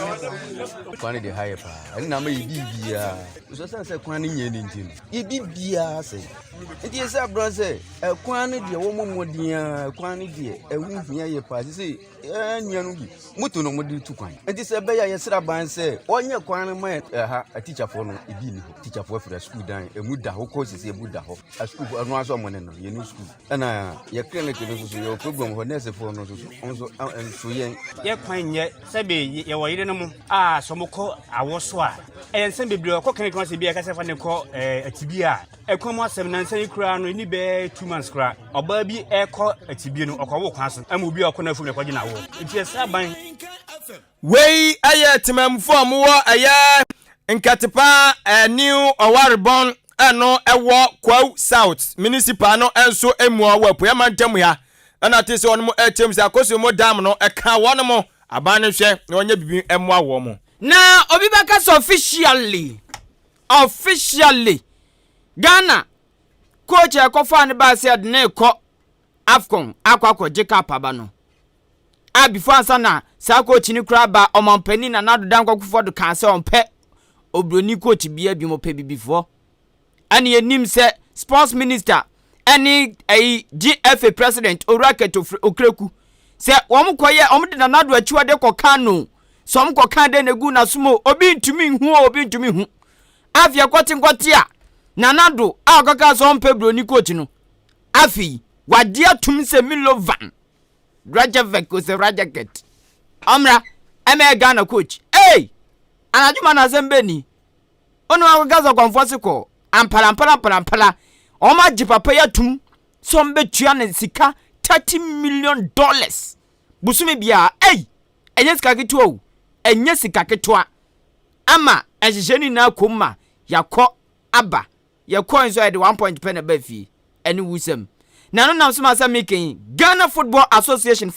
me kwan de high pa na ma yi bibia so say kwan nye ni ntino yi bibia say enti say bro say kwan de wo momodia kwan de ewu hia ye pa say nyanu bi mutu no modi tu kwan enti say be ya ye sraban say onye kwan ma ha a teacher for no ebi ni teacher for fra school dan emu da ho course say emu da ho a school no aso mo ne no ye no school na ye clinic no so ye program for nurse for no so ye kwan nye say be ye wo yire no mu so mo ko awoso a ensem bebre ko clinic no say be ya ka say fa ne ko atibi a ekwan mo asem na nsem kura no ni be 2 months kura oba bi eko atibi no okwo kwan so am obi okwo na fu ne ko gina wo nti saban wei aye timamfo mo wo aye nkatepa new owarebon eno ewo Kwau South municipal no enso emu awo apoya mantam ya na te se won mo etem se akoso mo dam no eka won mo aban ne hwe na onye bibi emu awo mo na obi baka so officially Ghana coach ekofa ne ba said na ekọ Afcon akwakọ jeka paba no a before asana sa coach ni kura ba omampani na nadodan kwakufo do kan se onpe obroni coach bia bi mo pe bibifo ani enim se sports minister any a GFA president Oraketo Okreku say wom koye omde nanado achiwa de kokano som kokande negu na sumo obi ntumi hu afia kwoti a nanado akaka so mpebro ni coach no afi wadia tum se Milovan Rajavek was a Rajaket amra eme Ghana coach anajuma na zembeni ono akagaza konfosiko ampala oma jipapa ya tum som betua na sika $30 million busumi bia enye sika keto enye sika keto ama ehiheni na akoma yakọ aba yakọ nso ya de 1.10 na bafi eni wusem na no nam so ma making Ghana Football Association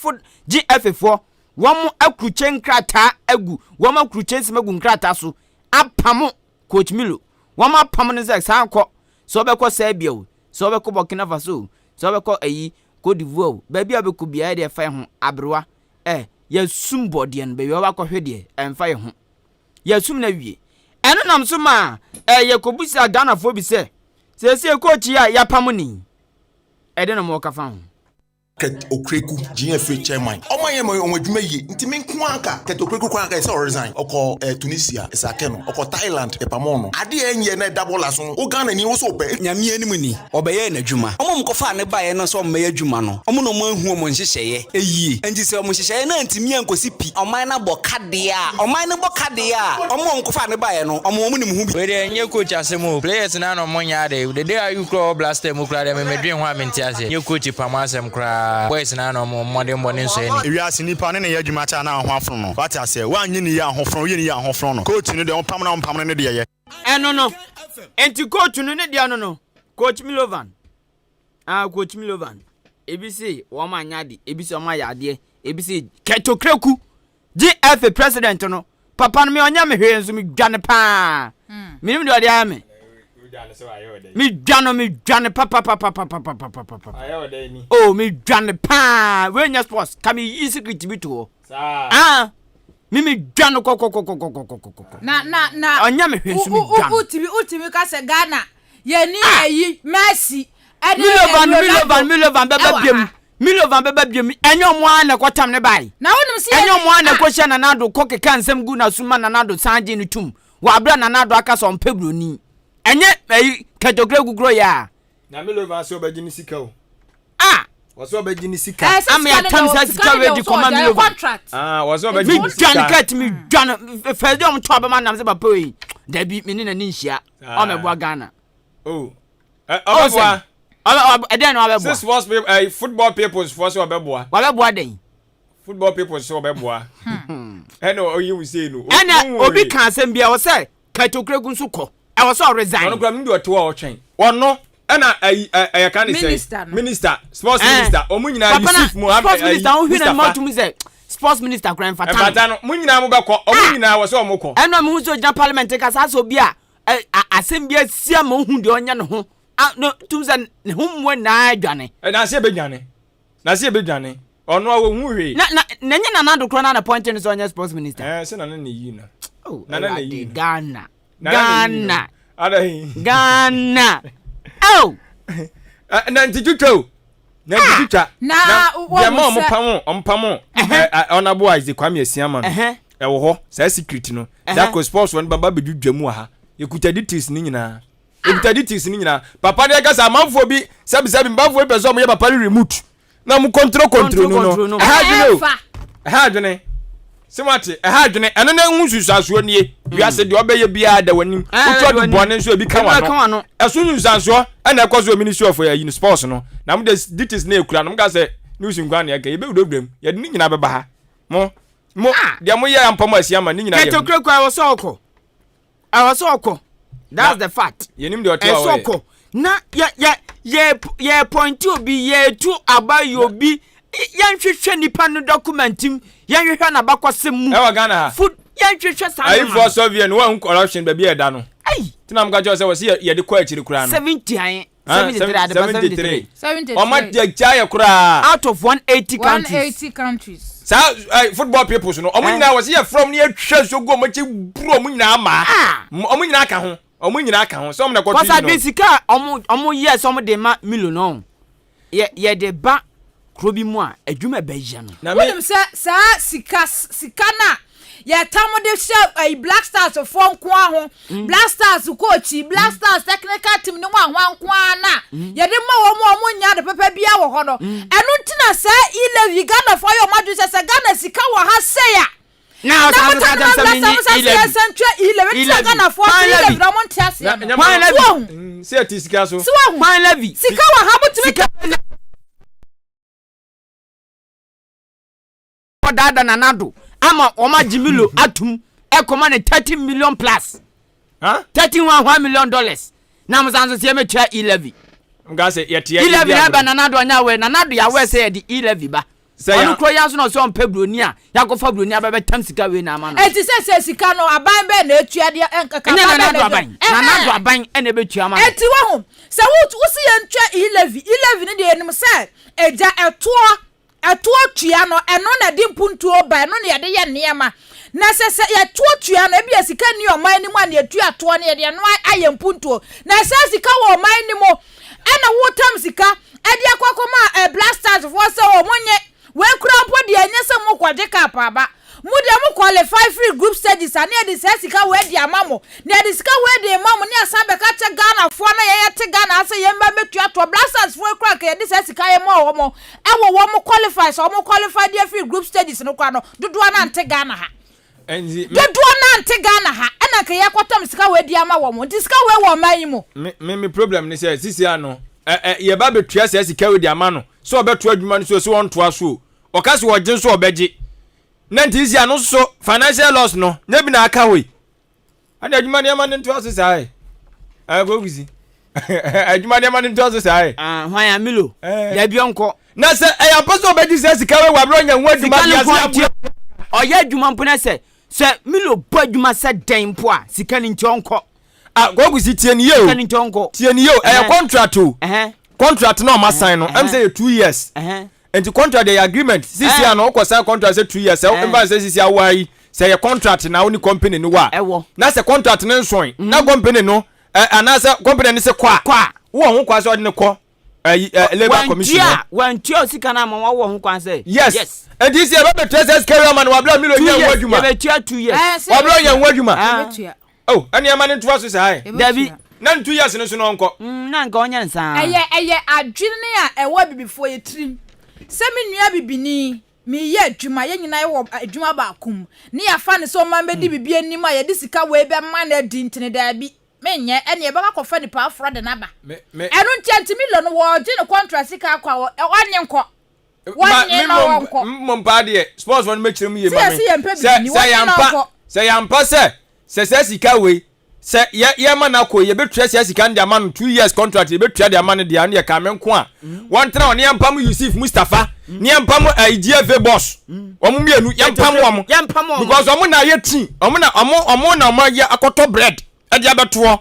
GFA4 wọ́n akruche nkrata agu wọ́n akruche semagu nkrata so apamo coach Milo wọ́n apamo ne se sanko so obekọ Serbia so obekọ Burkina Faso so obekọ Cote d'Ivoire baby abekọ bia de fa ho abrewa ya sum body en baby obakọ hwede emfa ho ya sum na wie eno nam so ma ya kobusa Ghana fo bi se coach ya pamo ni ede na mo ka fa ho Ket Okreku GFA chairman. Omaye mo onwadwuma yi nti me nko anka Ket Okreku kwa anka say resign oko Tunisia esakeno oko Thailand epamono ade enye na double aso o Ghana ni wo so pe nyame anim ni obeye na adwuma omo mkofa ne bae no so omo adwuma no omo no mo ahu omo nhyehyeye eyi enti se omo nhyehyeye na ntimi ankosi pi oman na bokade a oman na bokade a omo mkofa ne bae no omo mu nim hu bi we de enye coach asemo players na no monya de the day you call blaster mu kra de me medwen ho amenti ase nye coach pamasem kra boys na no modern morning so any ewiase nipa ne ya adwuma cha na ho afro no what I say wan ni ya ahofro ye ni ya ahofro no coach ni de pam ne de ye no enti coach no ne de no coach Milovan coach Milovan ebisi wo ma nyade ebisi o ma yade ebisi Ket Okreku GFA president no papa no me onya me hwe nso me dwane pa minim de ode ame mi dwane papa mi dwane pa we nya sports kami yi secret bi to mi dwane ko na onya me hwensu mi dwane utimi ka se Ghana ye ni ayi Messi Milovan beba biem enyo mo ana kwatam ne bai na wonum se enyo mo ana kwhia na nado kokeka nsem gu na suma na nado sanje ni tum wa abra na nado aka so mpebro enye Ket Okreku grow ya na Milovan so bagini sika o waso bagini sika am ya tamsa sika we di command Milovan waso bagini sika mi ket mi dwan fede om to abama nam se papa yi da bi me ni na ni nhia o mebo Ghana obeboa eden no obeboa sports people football people for so obeboa wabeboa den football people so obeboa eno oyi we say no ena obi kan asem bia wo say Ket Okreku nso kọ I was all resign. Ono gram ndi oto a otwen. Ono na kan say minister, sports minister. Omu nyina Yusuf Mohammed. Sports minister on hwe na matum say sports minister grand fatan. Fatan no mu nyina mo bekọ, omu nyina wo so omukọ. Eno mu so gina parliament ka sa so bia asem bia sia mo hu de onya ne ho. No tum say ne ho mo na adwane. Na se bedwane. Na se bedwane. Ono a wo hu hwe. Na nya na nado kro na point ni so onya sports minister. Se na ne yi na. Oh, na yi Ghana. Oh. Na ntituto. Na ntituta. Na ya mo ompamo. Ona boy is Kwame Asiama no. E wo ho, sa secret no. That ko sports one baba bedudwamu ha. Ekuta details ni nyina. Papa de ka sa manfo bi, sabi manfo e person mo ye papa remote. Na mu control no. Ha dwene. Simati dwene eno na nhususu aso nie wiase de obeye bia da wanim utwa de bone nso bi kan wano eso nhususu na ekozo ministry of sports no na mu de details na ekura no mu ga se news ngwa na yake ebe udobdem ye de nyina beba ha mo de mo ye ampamo Asiama ni nyina ye Ket Okreku I was so that's the fact yenim de oto na ye point obi ye tu abayo bi yan hwehwe nipa no documentim yan hwehwe na bakwasem mu Ghana food yan hwehwe sa ai for Soviet one corruption baby e da no tinam ga jo se wo se ye de kwa achiri kura no 70 73 o ma de cha kura out of 180 countries sa football people no o mu nyina wo se ye from ne hwehwe so go mo chi bro mu nyina ama o mu nyina aka ho omo nyina ka ho so mo na ko twi no kwasa sika omo yes omo de ma milo no ye de ba krobi mu a adwuma ba yia no wodem sa sika na ya tamo de show Black Stars for nko aho Black Stars coach Black Stars technical team no nko ana ya de ma wo nya de papa bia wo ho no enu ntina sa Elevi Ghana for your madu se Ghana sika wo ha se ya now Ghana for Elevi no mon tiase ya se ti sika so Elevi sika wo ha mutumi dada nanado ama oma jimilo atum ekoma ne 30 million plus 31 million dollars na mzanzo se metwa 11 ngase yetia 11 ba nanado anya we nanado ya we say the 11 ba onu kro ya so no so mpa broni a yakofa broni aba betam sika we na ama no enti se sika no aban be na etua de enkaka nanado aban ene betua ama enti wo ho se wo si ye ntwa 11 ne de enim se eja atuo tua no eno na di mpuntuo ba eno na yede ye niema na sese ya tuo tua no ebia sika ni oman ni mu na etua atuo na yede no aye mpuntuo na sese sika wo oman ni mo ena wotam sika edi akokoma Black Stars for se o monye we kura mpo de anya se mo kwaje kap aba mu de mo qualify free group stages ani edi sika we di amamo na edi sika we di amamo ni asambe ka che Ghana fo na ye te Ghana ase ye mba metua to Black Stars for kura ka edi sika ye mo wo wo mo qualify so mo qualify the free group stages no kwa no dodo na nte Ghana ha enzi dodo na nte Ghana ha ena ka ye kwatam sika we di ama wo mo di sika we wo man yi mo me problem ni say sisi ano ye ba betua say sika we di ama no so obeto adwuma no so won to aso o ka se wo gin so obeje na nti isi ano so financial loss no nya bi na aka we ade adwuma ne ama ne to aso sai go gizi adwuma ne ama ne to aso sai hwan ya milo ya bi onko na se e apostle obeji se sika we wa bro nya nwa adwuma dia se oya adwuma mpo na se milo bo adwuma se den mpo a sika ni nti onko go gizi tie ni yo sika ni nti onko tie ni yo contract o contract no ma sign no am say 2 years and the contract the agreement sisi ano ko sign contract say 2 years e say sisi awai say your contract na oni company no wa na say contract no nson na company no ana say company ni say kwa wo ho kwa say odi ne ko labor commission wan tio sika na ma wo ho kwa say yes and this year be treasures carry man wa bla million yen wadwuma be tia 2 years wa bla yen wadwuma oh ani ama ne toa so say David na 2 years no so no nko na nka onya nsa eye adwene a ewo bibifo ye trim se me nua bibini mi ye adwuma ye nyina ye wo adwuma ba akum ne ya fa ne so man be di bibie nim a ye di sika we be man na di ntene da bi menye ene ye ba ko fa ni pa afro de na ba enu ntianti million wo je ne contract sika akwa wo onye nko wonye na wo nko mpa de sports one make me ye ma me se yampa se sika we se ye ma na ko ye betua se sika ndia ma no 2 years contract ye betua de ma no de ane ye ka menko a won tena on ye mpam Yusuf Mustafa ne mpam IGF boss omo mienu ye mpam omo because omo na ye tin omo na omo ye akoto bread e de abeto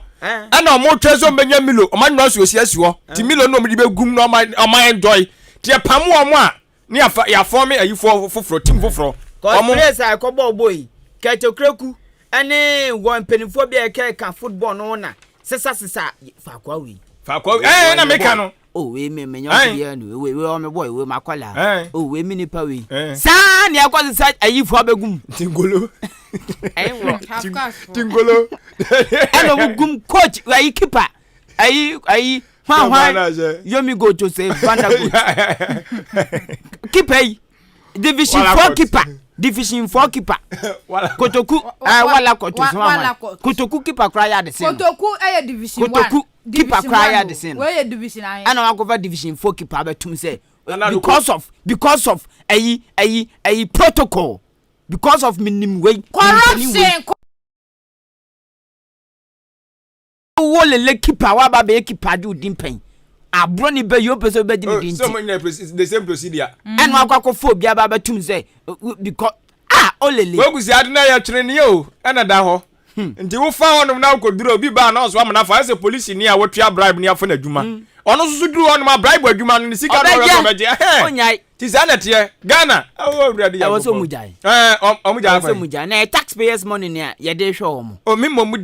ana omo trezo menya milo omo no so osiasiwo ti milo no omo di begum no omo enjoy ti ye pam omo a ne ya form ayifo foforo tim foforo omo place akobo boy ketokreku ane won penifo bia ka football no na sesa fakwa wi na meka no we me nyo bia no we o me boy we makwala we mi nipa we sa ne akwa sesa ayifo abegum tingolo tingolo eno gum coach we keeper ayi yomi go to say Vanda go keeper division 4 keeper division 4 keeper kotoku wala kotoku keeper cry at the same kotoku division 1 kotoku keeper cry at the same we division 9 and I go division 4 keeper betum say because of a protocol because of minimum way corruption wole le keeper wa ba be keeper do dimpen abro ni be yo person be di dinti so many the same procedure and wa kwakọ phobia ba betum say because olele we gusi aduna ya treni o na da ho nti wo fa honum na ko duro bi ba na so am na fa say police ni a wotua bribe ni afo na djuma ono susu duru ono ma bribe adwuma no sika no re ko beje onyai ti sa na tie Ghana awurade ya wo mujai omujai wo mujai na taxpayers money ne ye de hwe omo o mimmo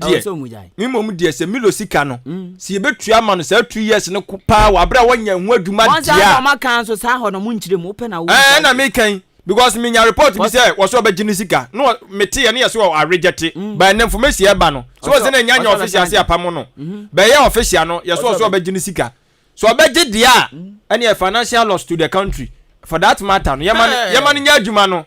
die se milo sika no si ye betua ma no sa 2 years no pa wa bra wanya hu adwuma dia onza ma kan so sa ho no mu nkyire mu pe na wo na me kan because me nya report bi say wo so be gini sika no mete ye ne ye so a reject by na information e ba no so wo se na nya official se apam no be ye official no ye so be gini sika so be gi dia any financial loss to the country for that matter no yamani nya adwuma no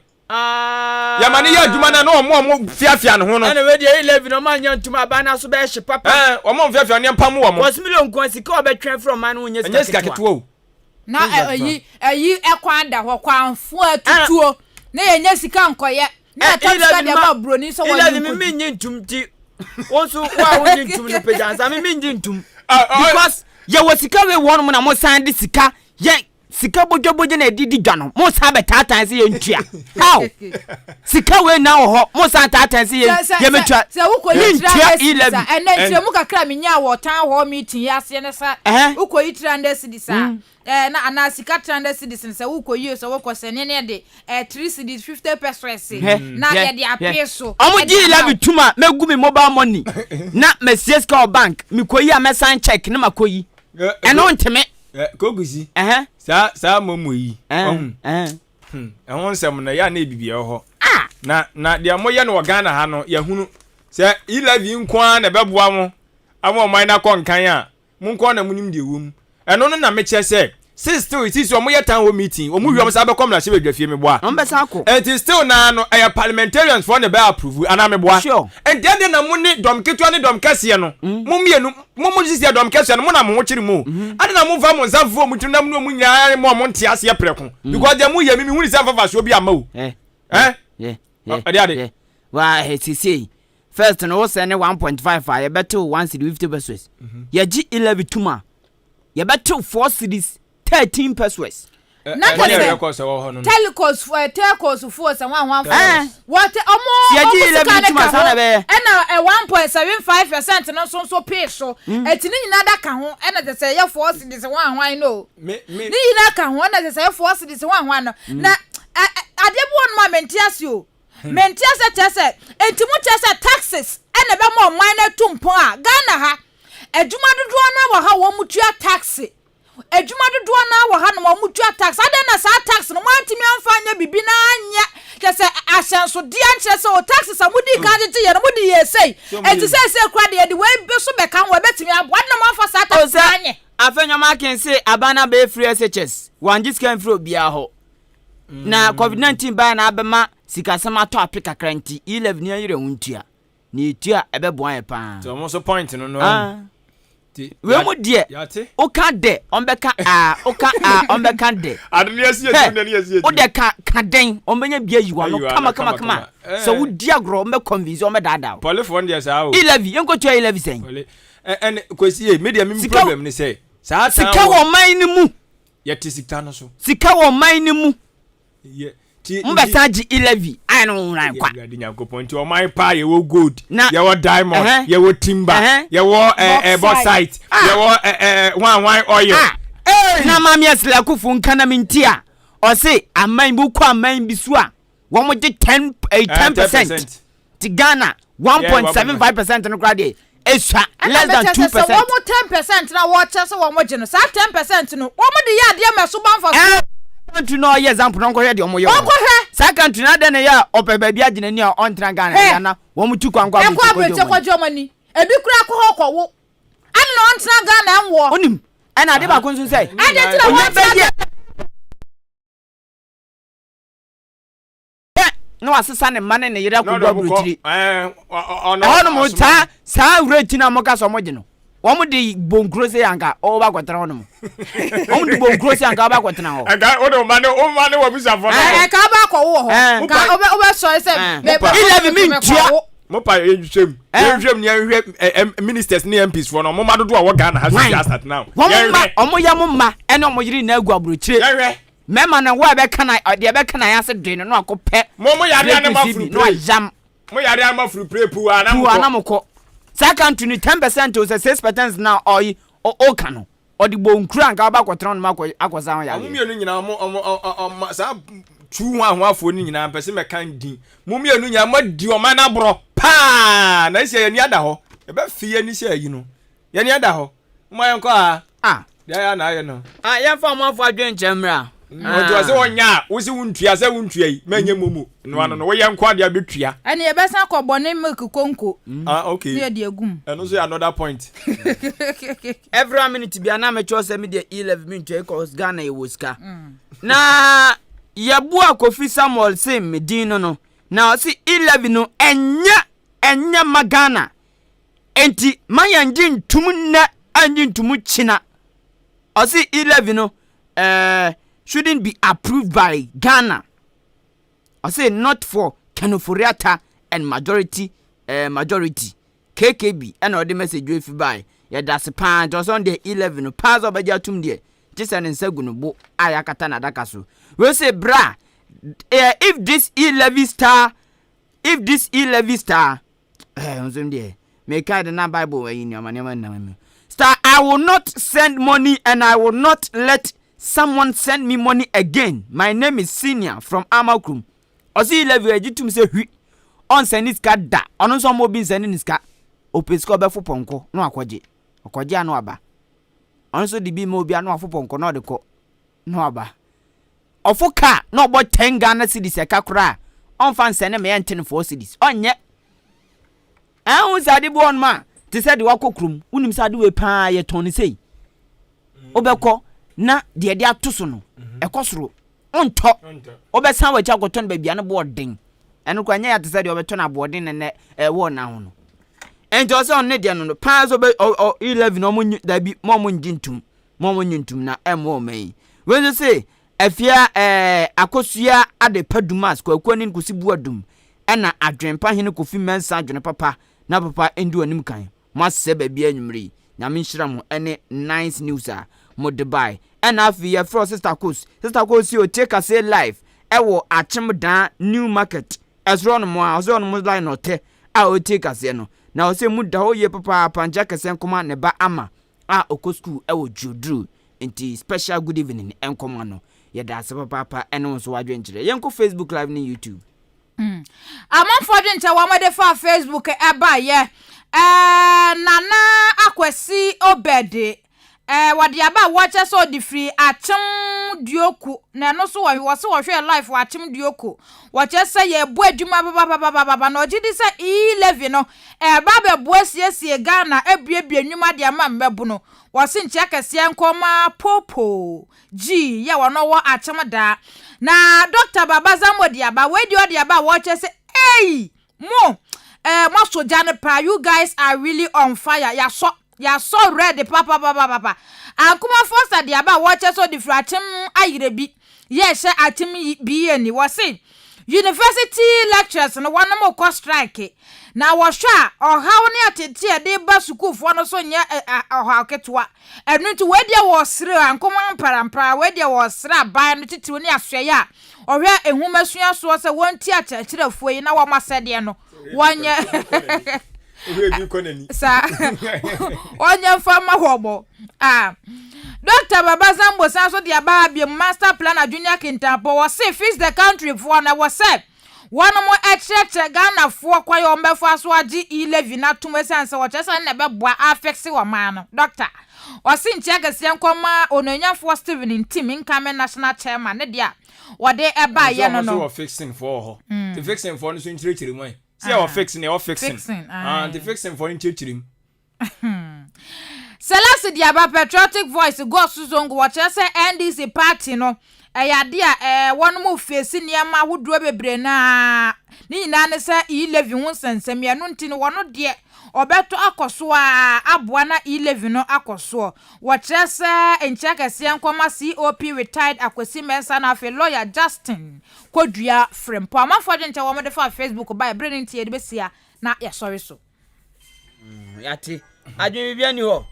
yamani ya adwuma na no omo fiafia no ho no ana we dey 11 no ma nya ntuma ba na so be hye papa omo fiafia ne pam wo mo 1 million kwan sika obetwen from man wo nya sika ketewo na ayi ekwanda ho kwanfo atutuo na yenya sika nkoye na taxi de ma broni so woni mi nyi ntum ti wonso wa woni ntum ne pejansa mi nyi ntum because ye wo sika we won mo na mo san de sika ye sika bojo na edidi dwa no mo san be tatan se ye ntua how sika we na ho mo san tatan se ye metua se wo ko yitra esa ena ntia mu kakra menya wo tan ho meeting ya se ne sa wo ko yitra nda sidisa na ana sika tranda citizen se wo ko yi so wo ko se ne de 3 cedis 50 pesos na ye de apeso omo gi la bituma megu mi mobile money na Mercedes car bank mi ko yi a me sign check na makoyi eno nteme kogusi sa momo yi ehun nsem na ya na ebibia ho na dia moye na Ghana ha no ya hunu se 11 nkwa na beboa mo amo man na konkan a mun ko na munim de wom eno no na me che se still it is omo yetan ho meeting omo wiom sa be kom na hye bedwafie me boa on be sa ko it is still na no parliamentarians for the be approve ana me boa and then na mo ni dom ketua ni dom kase no mo mienu mo sisi dom kase no mo na mo ho kiri mo ade na mo va mo nzafo mo tunam no mo nyaa mo ntia ase preko because dem mo ye mi huni se fafa so bi ama o ade wa sisi first no say ne 1.5 ye beto 150 pesos ye gi 11 tuma ye beto 4 cedis 13 pesos na telecos for telcos for se wan what omo ye gi 11 tuma sana be na 1.75% no so pay so etini nyina da ka ho na de say ye 4 cedis wan no ni nyina ka ho na de say 4 cedis wan no na adebu on ma mentias yo mentias tese entimu tese taxes na be mo man na tumpo a Ghana ha adwuma dodo na wa ha wo mutua taxi adwuma dodo na wa ha no wo mutua tax ade na sa tax no mantimi amfanya bibi na anya kese asenso dia nkyese o taxes amudi ka gye ye no mudi ye sei enti se kra de we be so be kan we betimi abo na manfa sa tax anye afenyo ma ken se abana be free SHS wanji scan free obia ho na COVID-19 ba na abema sikasama to apika kranti 11 ya yire huntua ni etua ebeboa ye pa so mo so point no we mu die o ka de on be ka on be ka de adne asi etu ne asi etu o de ka den on be nya bia yiwa no kama so wo di agro on be convince on be dada polifon dia sa o 11 yenko tua 11 sen en kwesi e media mi problem ni say sa ta sika wo man ni mu ye ti sika no so sika wo man ni mu ye Mbesaji 11 I no ran kwa God nyankopon ti o my pa ye wo gold ye wo diamond ye wo timber ye wo bauxite ye wo wan oil na mama yesla kufu nka na mintia o se aman bu kwa aman bi so a wo mo de 10% ti Ghana 1.75% no grade esha less than 2%. So wo mo 10% na wo che so wo mo je no sa 10% no wo mo de ya de ma so banfa country no ye example no ko ye de omo ye sa country na de ne ya opeba bia gina ni on tra Ghana na wo mutu kwankwa bu ko jo mani ebi kura ko ho ko wo an no on tra Ghana enwo onim ana de ba ko nso say ade tra wo no asesa ne mane ne yira ko do brutiri ono mo ta sa rate na mo ka so mo gino wo mo de bonkro se yanka o ba kwetara ono mo o mo de bonkro se yanka ba kwetara ho aga o de mane wo bisa fo ka ba ko wo ho ka o be so se me 11 mintua mo pa ehwem ni ehwe ministers ni MPs for no mo ma dodo a wo Ghana has just start now o mo ya mo ma ene o mo yiri na agu aburochire mema na wo be kana de be kana ya se dwen no akopɛ mo yare na ma furu no jam mo yare ma furu prepu ana mo ko sa country ni 10% o 6% now o kano odibo nkura nka ba kwotron ma akwaza ho ya mumienu nyina mo sa tu ho afo ni nyina pese me kan din mumienu nyina ma di o ma na bro pa na ise yani ada ho e ba fie ni se yi no yani ada ho mo yan ko ya na aye no ya fa mo afo adwen chemra ojo se wonya wo si wuntua se wuntua yi manye momu no ano no wo yan kwa de abetua ene ye besa ko bone milk konko okay ne de agum eno so another point every minute bia na me cho se me de 11 minute e ko Ghana e woska na yabu akofi Samuel se me din no na o si 11 no enya magana enti mayanjin tumna anjin tumu china o si 11 no shouldn't be approved by Ghana. I say not for Kenoforiata and majority KKB and all the message you if buy. Yeah, that's a pan just on the 11 pass over Jatum dear. Just an insegun bo ayakatana dakasu. We say bra if this E-Levy star make I the Bible in your money star I will not send money and I will not let someone send me money again. My name is Senior from Amakrum. Osi 11 ejitum se hwi. On send this card da. Ono so mo bin send this card. Opesko be foponko no akwaje. Akwaje anu aba. Ono so di bi mo bi anu afoponko no de ko. No aba. Ofoka no bo 10 Ghana cedis e kakura. On fan send me 10 4 cedis. Onye. Ehun sade bo on ma. Ti se de wakokrum. Unim sade we pa ye toni sei. Obeko na de atoso no ekosoro onto obesan wacha goton ba bia no boarding eno kwanya ya tese de obeto na boarding ne wo na ho no ento so on ne de no pa so be 11 no mo da bi mo njintum na emo mai we say afia akosua ade padumas kwakoni nkosi buadum ena adwempa hene kofi mensa adwene papa na papa endu anim kan masse ba bia anwumre nyame nhira mo ene nice news Modibai and after for sister course you take us a live ewo achimdan new market as run mo line no te a o take us no na o se muda ho ye papa panja kesen koma ne ba ama a oko school ewo judru enti special good evening enkoma no ye da se papa eno so wadwenkyere yenko Facebook live ni YouTube amon fodwente wa mode fa Facebook e ba ye nana akwesi obede wadi aba watch so di free achim dioku na no so wo se wo hwe life wa achim dioku watch say ye bu adwuma baba na ogidi say 11 no ba be bu asiesie Ghana ebiebie adwuma de ama mmebu no wo se nche kese nkoma popo g ye wo no wo achim da na Dr. Baba Zamodi aba we di aba watch say hey mo soja ne pa you guys are really on fire ya so ready papa akuma foster de aba watch so the frachim ayirebi yes atim bi ani wose university lectures no one more cost strike na wo hwa ohaw ne atete de ba sukufo no so nye ohaw ketwa enu nti we dia wo sere ankoma mparampara we dia wo sere aban no titiwo ne asoye a ohwe ehumasuya so se wonti achirefo yi na wo masede no wonye sa onye fama hobo Dr. Baba Zambo sanso dia ba bi master plan junior kintampo was say fix the country for na was say one more extra Ghana for kwayo mbefo aso agi 11 na tumesanse wo chesa na be boa affect wo man no doctor osi nchega se nkoma ononyafo Steven team income national chairman ne dia wode eba ye no fixing for ho the fixing for no so nchirechiri mo see our fixing the fixing for nchirechiri Selasi diaba patriotic voice go suzongo watch say NDC party no eyade a one mo face niam ahodo bebre na ni nyina ne say 11 ho sansam ya no ntini wono de obeto akoso a aboa na 11 no akoso watch say enchakase nkoma COP retired akwasi mensa na afi lawyer Justin Kodua Frempo amafo nche wo mo de fa Facebook by bring ntie de besia na ya sorry so yati adwe bia ni ho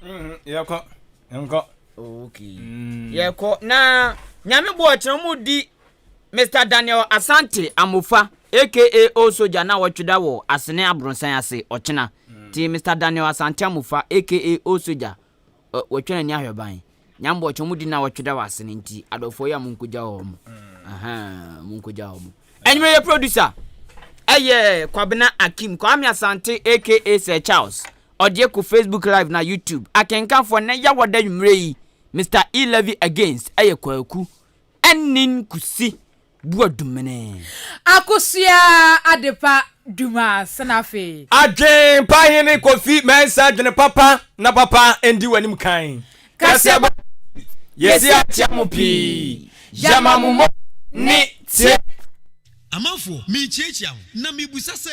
yeko enko okay yeko na nyame bo kire mu di Mr. Daniel Asante Amofa aka Osoja na watweda wo asene abronsan ase ochina ti Mr. Daniel Asante Amofa aka Osoja watwena ni ahweban nyambo chomudi na watweda wasene nti adofo ya munkuja hom munkuja hom enwe ye producer Kwabena Akim Kwame Asante aka Sir Charles odie ku Facebook live na YouTube akenka for na ya wada nwumrei Mr. E-Levy against kwaku enin kusi buadumene akusia adepa duma sanafe adwen pa hene kofi mensa adwen papa na papa endi wanim kan Kasiebo yesi atiamopi jamamumo ni tie Amafo mi chiechia na mi busa se